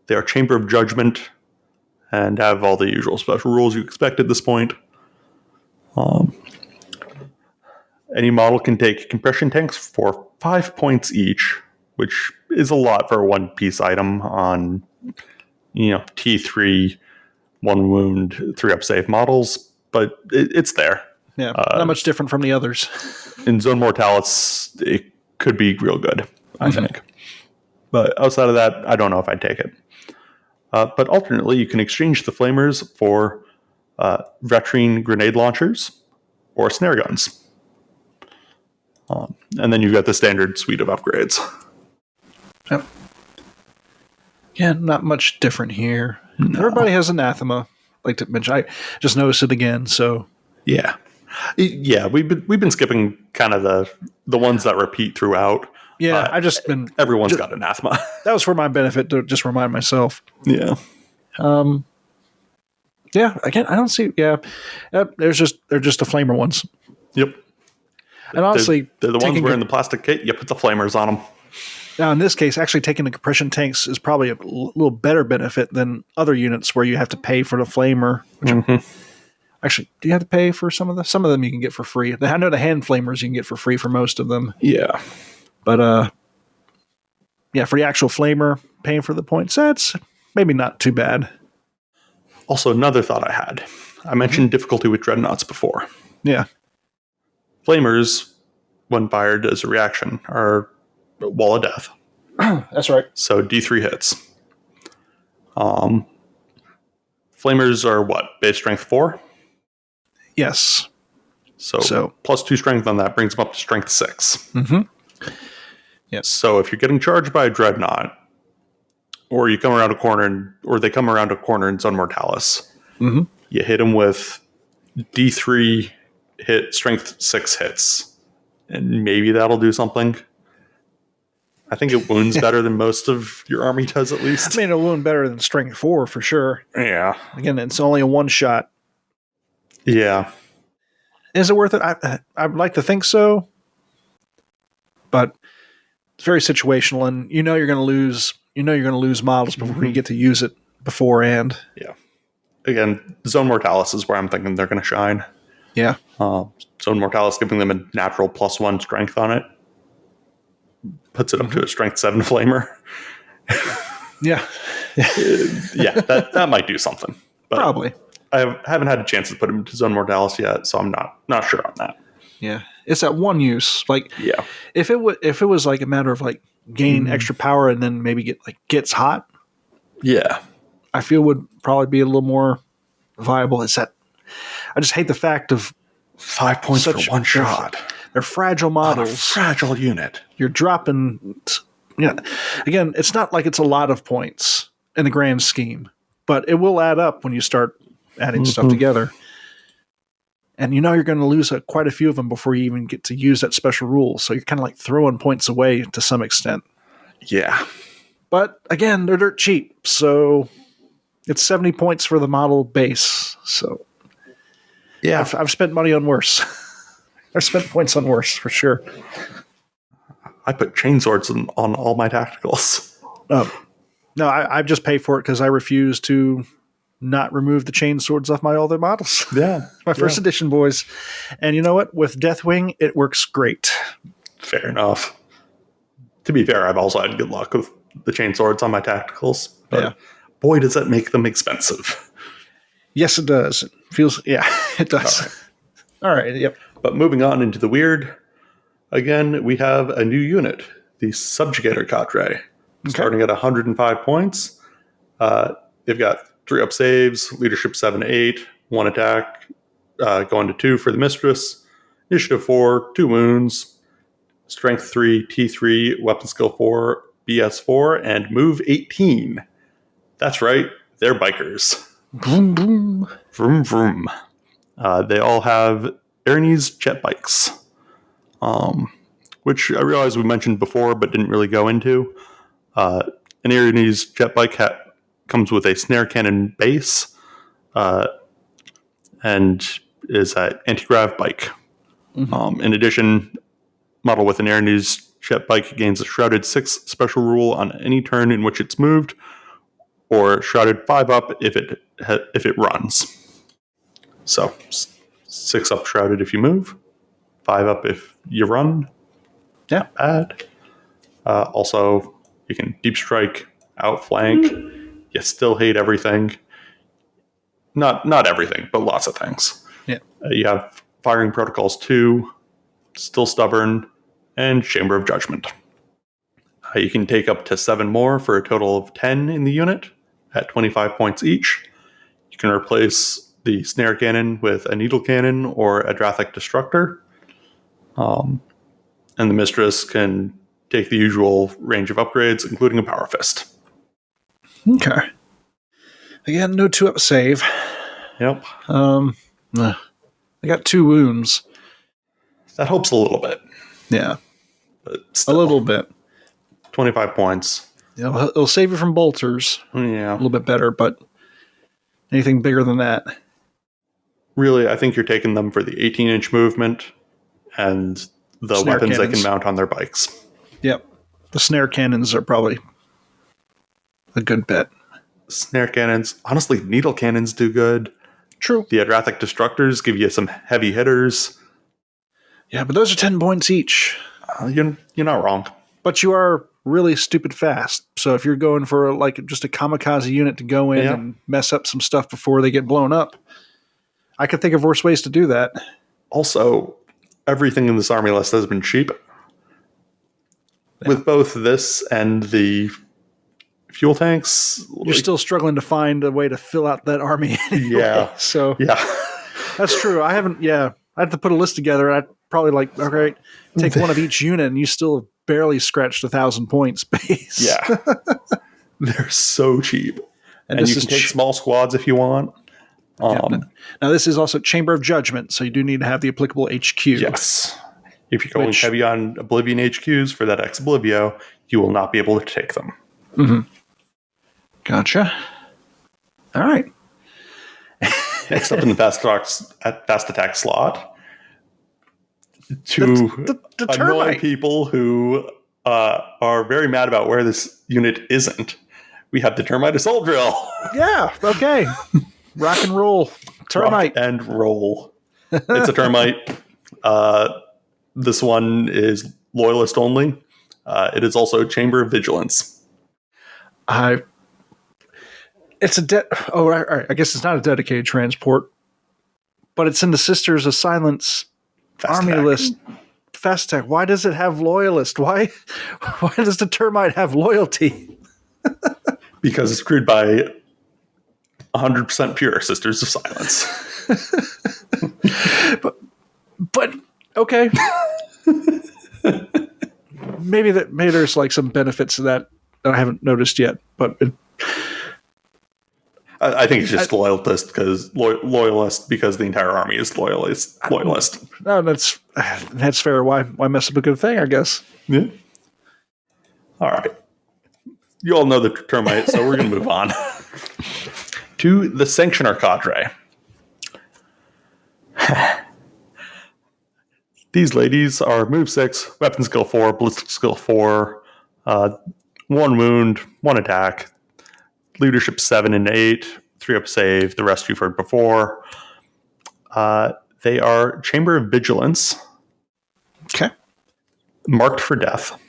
They are Chamber of Judgment and have all the usual special rules you expect at this point. Any model can take compression tanks for 5 points each, which is a lot for a one-piece item on, T3, 1 wound, 3-up save models, but it's there. Yeah, not much different from the others. In Zone Mortalis, it could be real good, I think. But outside of that, I don't know if I'd take it. But alternately, you can exchange the Flamers for Vetrine grenade launchers or snare guns. And then you've got the standard suite of upgrades. Yep. Yeah, not much different here. No. Everybody has anathema. Like to mention, I just noticed it again. So yeah, we've been skipping kind of the ones that repeat throughout. Yeah, everyone's got anathema. That was for my benefit to just remind myself. Yeah. Yeah. Again, I don't see. Yeah, they're just the flamer ones. Yep. And honestly, they're the ones wearing the plastic kit. You put the flamers on them. Now, in this case, actually taking the compression tanks is probably a little better benefit than other units where you have to pay for the flamer. Actually, do you have to pay for some of them? Some of them you can get for free. I know the hand flamers you can get for free for most of them. Yeah. But, for the actual flamer, paying for the points, that's maybe not too bad. Also, another thought I had. I mentioned difficulty with dreadnoughts before. Yeah. Flamers, when fired as a reaction, are Wall of Death. That's right. So D3 hits. Flamers are what? Base strength 4? Yes. So plus 2 strength on that brings them up to strength 6. Mm-hmm. Yes. So if you're getting charged by a dreadnought, or you come around a corner, or they come around a corner in Zone Mortalis, mm-hmm. you hit them with D3 hit, strength 6 hits, and maybe that'll do something. I think it wounds better than most of your army does, at least. I mean, it'll wound better than strength 4 for sure. Yeah. Again, it's only a one shot. Yeah. Is it worth it? I'd like to think so, but it's very situational, and you're going to lose. You're going to lose models before you get to use it beforehand. Yeah. Again, Zone Mortalis is where I'm thinking they're going to shine. Yeah. Zone Mortalis giving them a natural +1 strength on it puts it up to a strength 7 flamer. Yeah. Yeah, that might do something. But probably. I haven't had a chance to put him into Zone Mortalis yet, so I'm not sure on that. Yeah, it's that one use. Like, yeah, if it was like a matter of like gaining extra power and then maybe gets hot. Yeah, I feel would probably be a little more viable. Is that I just hate the fact of 5 points for one shot. They're fragile models. On a fragile unit. You're dropping. Yeah, again, it's not like it's a lot of points in the grand scheme, but it will add up when you start adding stuff together. And you're going to lose quite a few of them before you even get to use that special rule. So you're kind of like throwing points away to some extent. Yeah. But again, they're dirt cheap. So it's 70 points for the model base. So yeah, I've spent money on worse. I've spent points on worse for sure. I put chainswords on all my tacticals. No, I just pay for it because I refuse to not remove the chain swords off my other models. Yeah. My first edition boys. And you know what? With Deathwing, it works great. Fair enough. To be fair, I've also had good luck with the chain swords on my tacticals. But boy, does that make them expensive. Yes, it does. It feels, it does. All right, yep. But moving on into the weird, again, we have a new unit, the Subjugator Cadre, starting at 105 points. They've got 3 up saves, leadership 7-8, 1 attack, going to 2 for the Mistress, initiative 4, 2 wounds, strength 3, T3, weapon skill 4, BS 4, and move 18. That's right, they're bikers. Vroom, vroom. Vroom, vroom. They all have Erinys jet bikes, which I realize we mentioned before but didn't really go into. An Erinys jet bike comes with a snare cannon base and is an anti-grav bike. In addition, model with an Erinys jet bike gains a Shrouded 6 special rule on any turn in which it's moved, or Shrouded 5 up if it runs. So 6 up Shrouded if you move, 5 up if you run. Yeah. Not bad. Also, you can deep strike, outflank. You still hate everything. Not everything, but lots of things. Yeah. You have Firing Protocols 2, Still Stubborn, and Chamber of Judgment. You can take up to 7 more for a total of 10 in the unit at 25 points each. You can replace the Snare Cannon with a Needle Cannon or a Drathic Destructor. And the Mistress can take the usual range of upgrades, including a Power Fist. Okay. Again, no 2-up save. Yep. I got 2 wounds. That helps a little bit. Yeah. But still, a little bit. 25 points. It'll save you from bolters. Yeah. A little bit better, but anything bigger than that. Really, I think you're taking them for the 18-inch movement and the Snare weapons cannons. they can mount on their bikes. Yep. The snare cannons are probably a good bet. Snare cannons. Honestly, needle cannons do good. True. The Adrathic Destructors give you some heavy hitters. Yeah, but those are 10 points each. You're not wrong. But you are really stupid fast. So if you're going for just a kamikaze unit to go in and mess up some stuff before they get blown up, I could think of worse ways to do that. Also, everything in this army list has been cheap. Yeah. With both this and the fuel tanks. You're still struggling to find a way to fill out that army anyway. Yeah. So Yeah. that's true. I had to put a list together. I'd probably take one of each unit, and you still have barely scratched 1,000 points base. Yeah. They're so cheap. And this you can take small squads if you want. Now, this is also Chamber of Judgment, so you do need to have the applicable HQ. Yes. If you're going heavy on Oblivion HQs for that ex Oblivio, you will not be able to take them. Mm-hmm. Gotcha. All right. Next up in the fast attack slot, to annoy people who are very mad about where this unit isn't, we have the Termite Assault Drill. Yeah, okay. Rock and roll. Termite. Rock and roll. It's a Termite. This one is Loyalist only. It is also Chamber of Vigilance. It's I guess it's not a dedicated transport, but it's in the Sisters of Silence army list. Fast attack. Why does it have Loyalist? Why does the Termite have loyalty? Because it's crewed by 100% pure Sisters of Silence. but okay. maybe there's like some benefits to that I haven't noticed yet, but I think it's just loyalist because the entire army is loyalist. No, that's fair. Why mess up a good thing? I guess. Yeah. All right. You all know the Termite, so we're going to move on to the Sanctioner Cadre. These ladies are move 6, weapon skill 4, ballistic skill 4, 1 wound, 1 attack, leadership 7 and 8, 3 up save, the rest you've heard before. They are Chamber of Vigilance. Okay. Marked for death.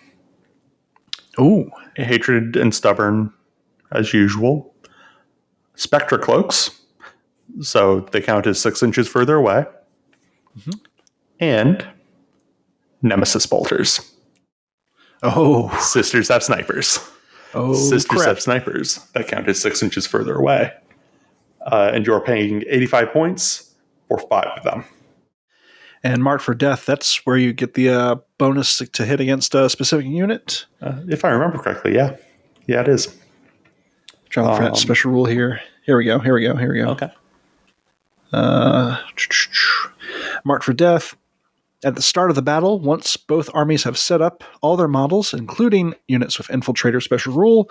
Ooh. Hatred and stubborn, as usual. Spectra cloaks, so they count as 6 inches further away. Mm-hmm. And Nemesis bolters. Oh. Sisters have snipers. Oh, Sisters have snipers that count as 6 inches further away. And you're paying 85 points for 5 of them. And marked for death, that's where you get the bonus to hit against a specific unit? If I remember correctly, yeah. Yeah, it is. Trying to look for that special rule here. Here we go. Okay. Marked for death. At the start of the battle, once both armies have set up all their models, including units with Infiltrator special rule,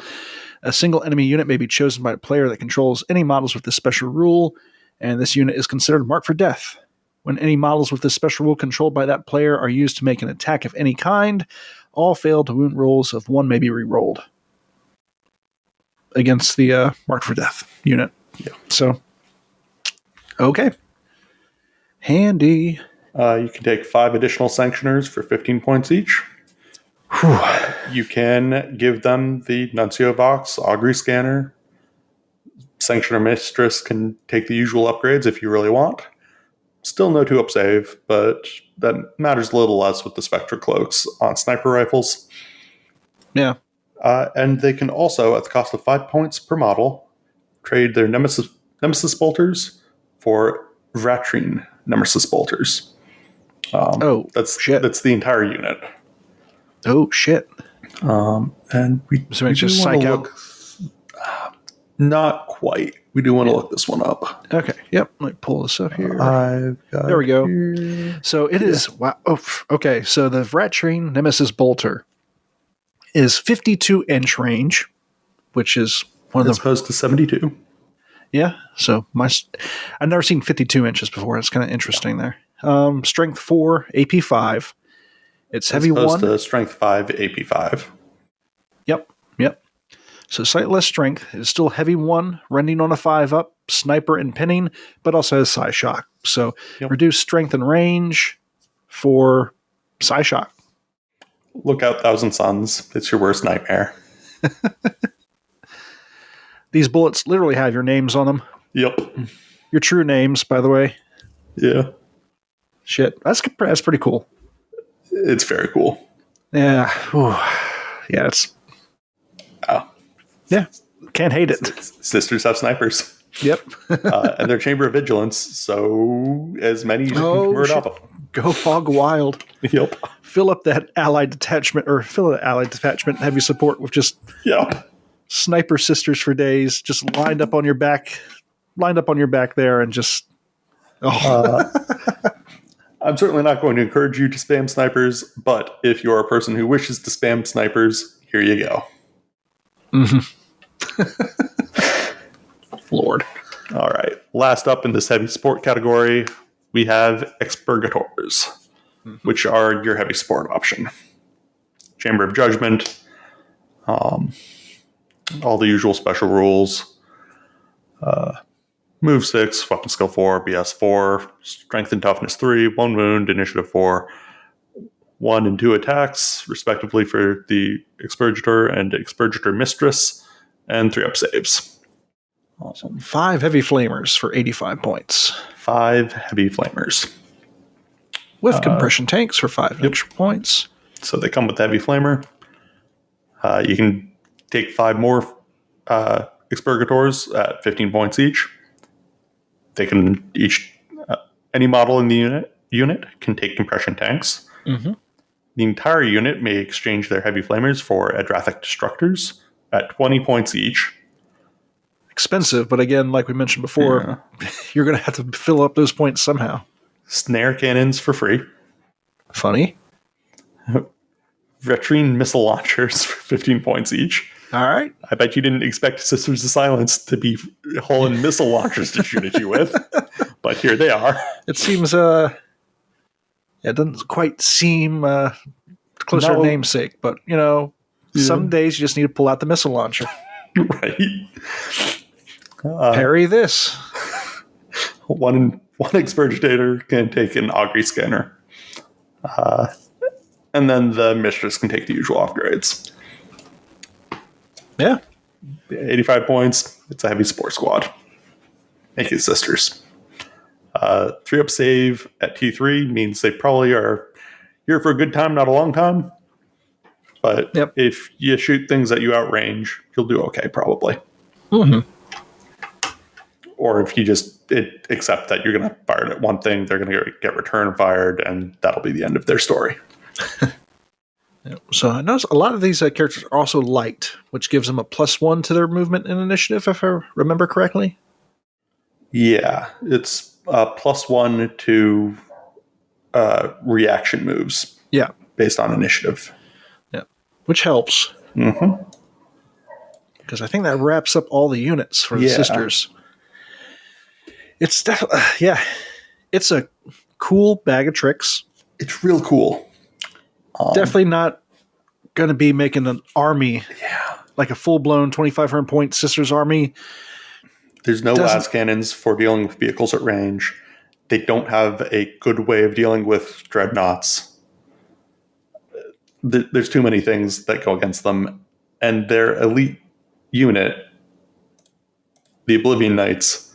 a single enemy unit may be chosen by a player that controls any models with this special rule, and this unit is considered marked for death. When any models with this special rule controlled by that player are used to make an attack of any kind, all failed wound rolls of 1 may be re-rolled against the marked for death unit. Yeah. So, okay. Handy. You can take 5 additional Sanctioners for 15 points each. Whew. You can give them the Nuncio Vox, Augury Scanner. Sanctioner Mistress can take the usual upgrades if you really want. Still no 2-up save, but that matters a little less with the Spectra Cloaks on sniper rifles. Yeah. And they can also, at the cost of 5 points per model, trade their Nemesis Bolters for Vratrine Nemesis Bolters. That's the entire unit. Oh, shit. And we just psych out. Not quite. We do want to look this one up. Okay. Yep. Let me pull this up here. There we go. Here. So it is. Wow. Oh, okay. So the Vratrine Nemesis Bolter is 52-inch range, which is one of the. As opposed to 72. Yeah. So I've never seen 52 inches before. It's kind of interesting there. Strength 4, AP 5. It's heavy 1. To strength 5, AP 5. Yep. So slightly less strength. It's still heavy 1, rending on a 5-up, sniper and pinning, but also has Psi Shock. So reduce strength and range for Psi Shock. Look out, Thousand Suns. It's your worst nightmare. These bullets literally have your names on them. Yep. Your true names, by the way. Yeah. Shit. That's pretty cool. It's very cool. Yeah. Ooh. Yeah, it's... Oh. Yeah, can't hate it. Sisters have snipers. Yep. And their Chamber of Vigilance, so as many as you can convert up. Go hog wild. Yep. Fill up that allied detachment, or fill an allied detachment, have you support with just sniper sisters for days, just lined up on your back there, and just. Oh. I'm certainly not going to encourage you to spam snipers, but if you're a person who wishes to spam snipers, here you go. Lord. All right. Last up in this heavy support category, we have Expurgators, which are your heavy support option. Chamber of Judgment, all the usual special rules. Move 6, weapon skill 4, BS 4, strength and toughness 3, 1 wound, initiative 4, 1 and 2 attacks, respectively, for the Expurgator and Expurgator Mistress, and 3 up saves. Awesome. 5 heavy flamers for 85 points. 5 heavy flamers. With compression tanks for 5 extra points. So they come with the heavy flamer. You can take 5 more Expurgators at 15 points each. They can any model in the unit can take compression tanks. The entire unit may exchange their heavy flamers for Adrathic Destructors at 20 points each. Expensive, but again, like we mentioned before, you're going to have to fill up those points somehow. Snare cannons for free. Funny. Vetrine missile launchers for 15 points each. All right. I bet you didn't expect Sisters of Silence to be hauling missile launchers to shoot at you with, but here they are. It seems, it doesn't quite seem close to our namesake, but, some days you just need to pull out the missile launcher. Right. Parry this. One Expurgator can take an Augury Scanner. And then the Mistress can take the usual upgrades. Yeah. 85 points. It's a heavy support squad. Thank you, Sisters. 3 up save at T3 means they probably are here for a good time, not a long time. But if you shoot things that you outrange, you'll do okay, probably. Or if you just accept that you're going to fire at one thing, they're going to get return fired, and that'll be the end of their story. So I notice a lot of these characters are also light, which gives them a +1 to their movement and initiative, if I remember correctly. Yeah, it's +1 to reaction moves. Yeah, based on initiative. Yeah, which helps. Because I think that wraps up all the units for the Sisters. It's definitely it's a cool bag of tricks. It's real cool. Definitely not going to be making an army, like a full-blown 2,500 point Sisters army. There's no las cannons for dealing with vehicles at range. They don't have a good way of dealing with dreadnoughts. There's too many things that go against them. And their elite unit, the Oblivion Knights,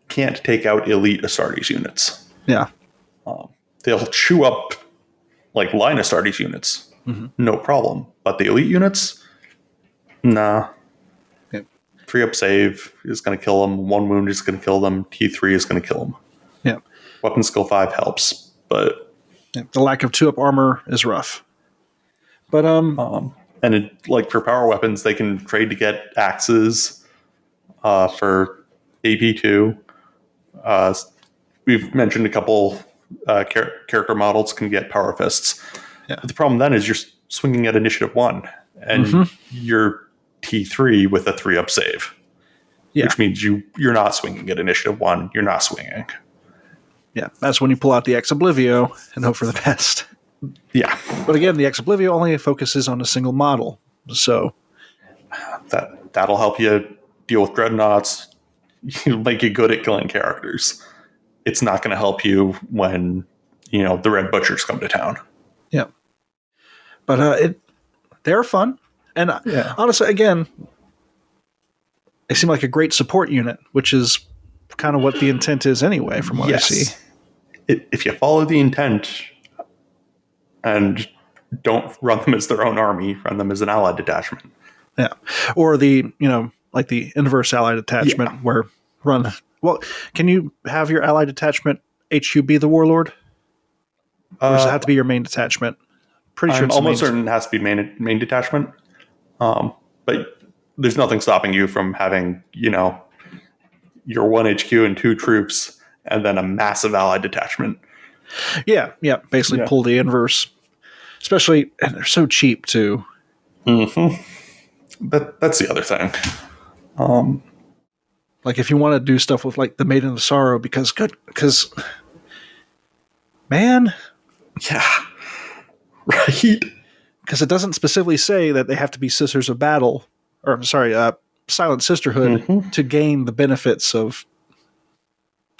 can't take out elite Astartes units. Yeah. They'll chew up like line Astartes units, no problem. But the elite units, nah. 3 up save is going to kill them. 1 wound is going to kill them. T3 is going to kill them. Yeah. Weapon skill 5 helps, but the lack of 2 up armor is rough. But and like for power weapons, they can trade to get axes for AP2. We've mentioned a couple character models can get power fists. Yeah. But the problem then is you're swinging at initiative 1, and you're T3 with a 3 up save, which means you're not swinging at initiative 1. You're not swinging. Yeah, that's when you pull out the Ex Oblivio and hope for the best. Yeah, but again, the Ex Oblivio only focuses on a single model, so that'll help you deal with dreadnoughts. Make you good at killing characters. It's not going to help you when the Red Butchers come to town. Yeah, but they're fun. And honestly, again, they seem like a great support unit, which is kind of what the intent is anyway, from what I see. If you follow the intent and don't run them as their own army, run them as an allied detachment. Yeah. Or the, like the inverse allied detachment where well, can you have your allied detachment HQ be the warlord? Or does it have to be your main detachment? Pretty sure I'm almost certain it has to be main detachment. But there's nothing stopping you from having, your 1 HQ and 2 troops and then a massive allied detachment. Yeah. Basically pull the inverse. Especially, and they're so cheap too. Mm-hmm. That's the other thing. Like if you want to do stuff with like the Maiden of Sorrow, because man, yeah, right. Because it doesn't specifically say that they have to be Sisters of Battle, or I'm sorry, Silent Sisterhood to gain the benefits of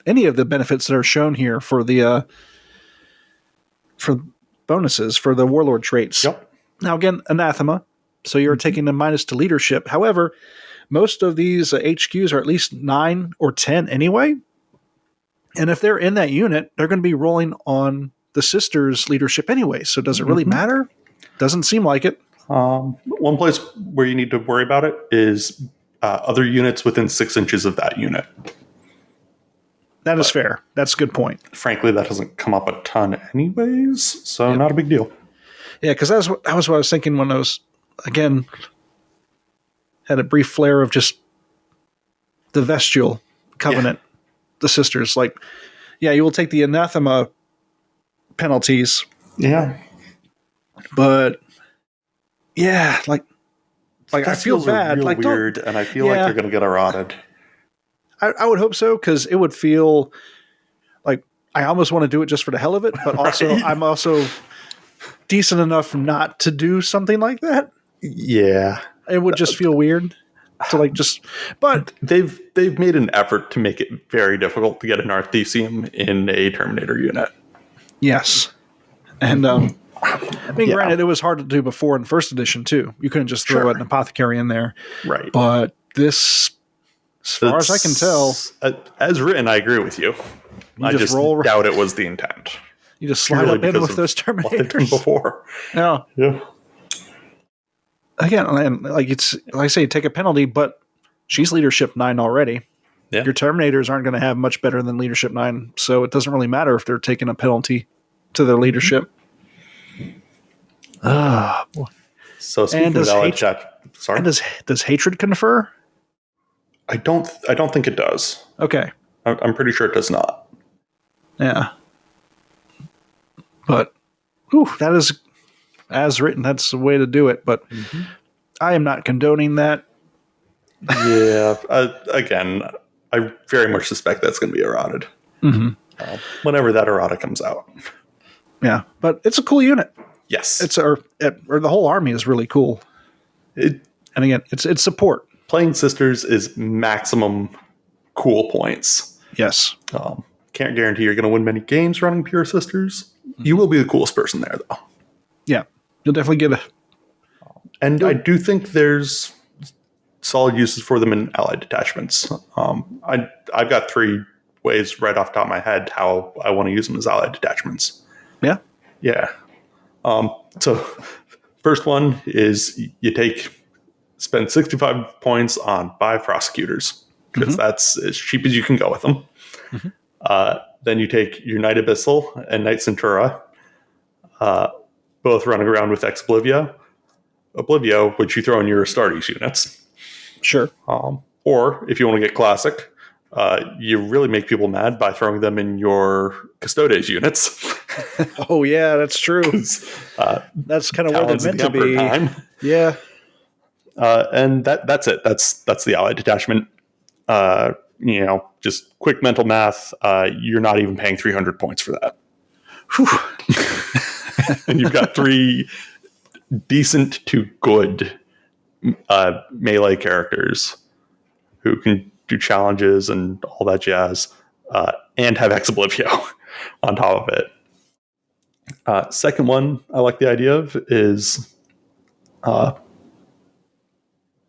any of the benefits that are shown here for the for bonuses for the warlord traits. Yep. Now again, anathema, so you're taking a minus to leadership. However, most of these HQs are at least 9 or 10 anyway. And if they're in that unit, they're going to be rolling on the sisters' leadership anyway. So does it really matter? Doesn't seem like it. One place where you need to worry about it is other units within 6 inches of that unit. That is fair. That's a good point. Frankly, that doesn't come up a ton anyways, so not a big deal. Yeah, because that was what I was thinking when I was, again, had a brief flare of just the Vestial Covenant, the sisters. Like, you will take the anathema penalties. Yeah. But, like I feel bad. Real like weird, and I feel like they're going to get eroded. I would hope so, because it would feel like I almost want to do it just for the hell of it, but also I'm also decent enough not to do something like that. Yeah. It would just feel weird to but they've made an effort to make it very difficult to get an Arthesium in a Terminator unit. Yes. And granted, it was hard to do before in first edition too. You couldn't just throw an apothecary in there. Right. But this, as far as I can tell, as written, I agree with you. I just doubt it was the intent. You just slide up in with those Terminators. What they've done before. Yeah. Again, and it's like I say, take a penalty, but she's leadership 9 already. Yeah. Your Terminators aren't going to have much better than leadership 9, so it doesn't really matter if they're taking a penalty to their leadership. So speaking of allied chat, sorry. And does hatred confer? I don't think it does. Okay. I'm pretty sure it does not. Yeah. But that is, as written, that's the way to do it. But I am not condoning that. Yeah. Again, I very much suspect that's going to be eroded. Whenever that errata comes out. Yeah. But it's a cool unit. Yes. Or the whole army is really cool. And again, it's support. Playing Sisters is maximum cool points. Yes. Can't guarantee you're going to win many games running pure Sisters. You will be the coolest person there, though. Yeah. You'll definitely get And I do think there's solid uses for them in allied detachments. I've got 3 ways right off the top of my head how I want to use them as allied detachments. Yeah? Yeah. So first one is spend 65 points on 5 prosecutors, because that's as cheap as you can go with them. Then you take your Knight Abyssal and Knight Centura, both running around with Oblivio, which you throw in your Astartes units. Sure. Or if you want to get classic, you really make people mad by throwing them in your Custodes units. Oh yeah, that's true. That's kind of where they're meant to be. Time. Yeah. And that's it. That's the allied detachment. Just quick mental math. You're not even paying 300 points for that. And you've got 3 decent to good melee characters who can do challenges and all that jazz, and have Ex Oblivio on top of it. Second one I like the idea of is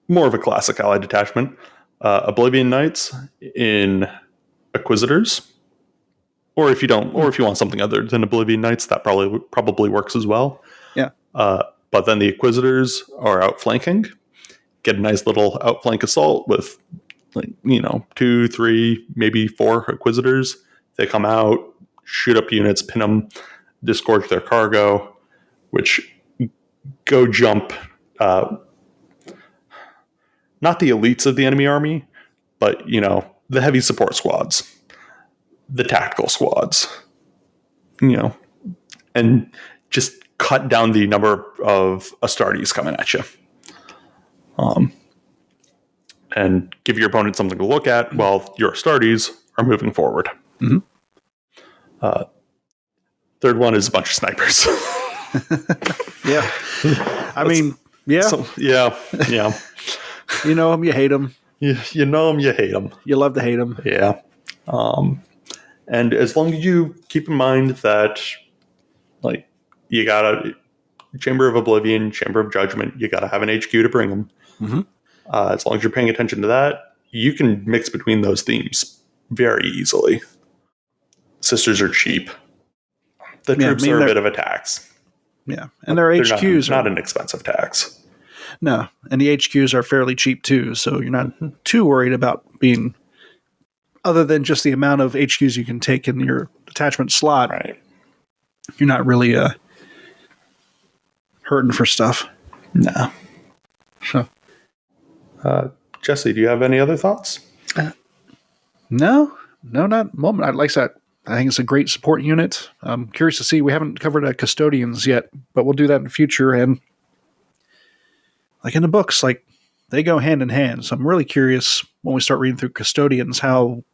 more of a classic allied detachment. Oblivion Knights in Inquisitors. Or if you want something other than Oblivion Knights, that probably works as well. Yeah. But then the Inquisitors are outflanking. Get a nice little outflank assault with, 2, 3, maybe 4 Inquisitors. They come out, shoot up units, pin them, disgorge their cargo, which go jump not the elites of the enemy army, but, the heavy support squads, the tactical squads, and just cut down the number of Astartes coming at you. And give your opponent something to look at while your Astartes are moving forward. Third one is a bunch of snipers. Yeah. I mean, yeah. Yeah. You know them, you hate them. You know them, you hate them. You love to hate them. Yeah. And as long as you keep in mind that, you got a Chamber of Oblivion, Chamber of Judgment, you got to have an HQ to bring them. As long as you're paying attention to that, you can mix between those themes very easily. Sisters are cheap. The troops are a bit of a tax. Yeah, and their HQs are not an expensive tax. No, and the HQs are fairly cheap too, so you're not too worried about being, other than just the amount of HQs you can take in your detachment slot. Right. You're not really hurting for stuff. No. So. Jesse, do you have any other thoughts? No, not at the moment. Like that. I think it's a great support unit. I'm curious to see. We haven't covered custodians yet, but we'll do that in the future. And like in the books, they go hand in hand. So I'm really curious when we start reading through custodians how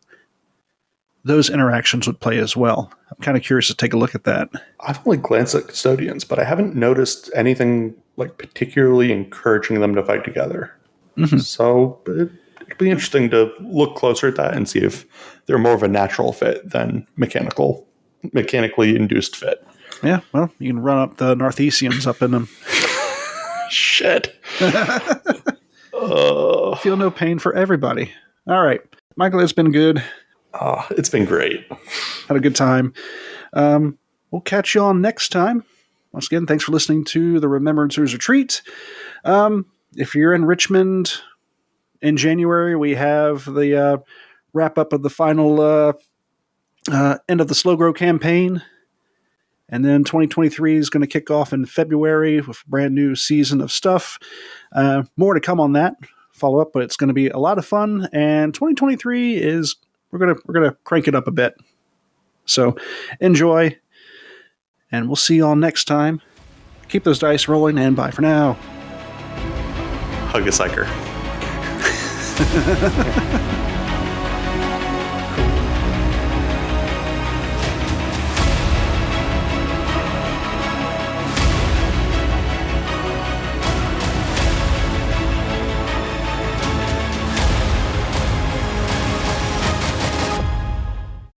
those interactions would play as well. I'm kind of curious to take a look at that. I've only glanced at custodians, but I haven't noticed anything particularly encouraging them to fight together. So it'd be interesting to look closer at that and see if they're more of a natural fit than mechanically induced fit. Yeah, well, you can run up the Northeasians up in them. Shit. Feel no pain for everybody. All right. Michael, it's been good. It's been great. Had a good time. We'll catch you on next time. Once again, thanks for listening to the Remembrancers Retreat. If you're in Richmond in January, we have the wrap-up of the final end of the Slow Grow campaign. And then 2023 is going to kick off in February with a brand new season of stuff. More to come on that. Follow up, but it's going to be a lot of fun. And 2023 is we're gonna crank it up a bit. So enjoy, and we'll see you all next time. Keep those dice rolling, and bye for now. Hug a psyker.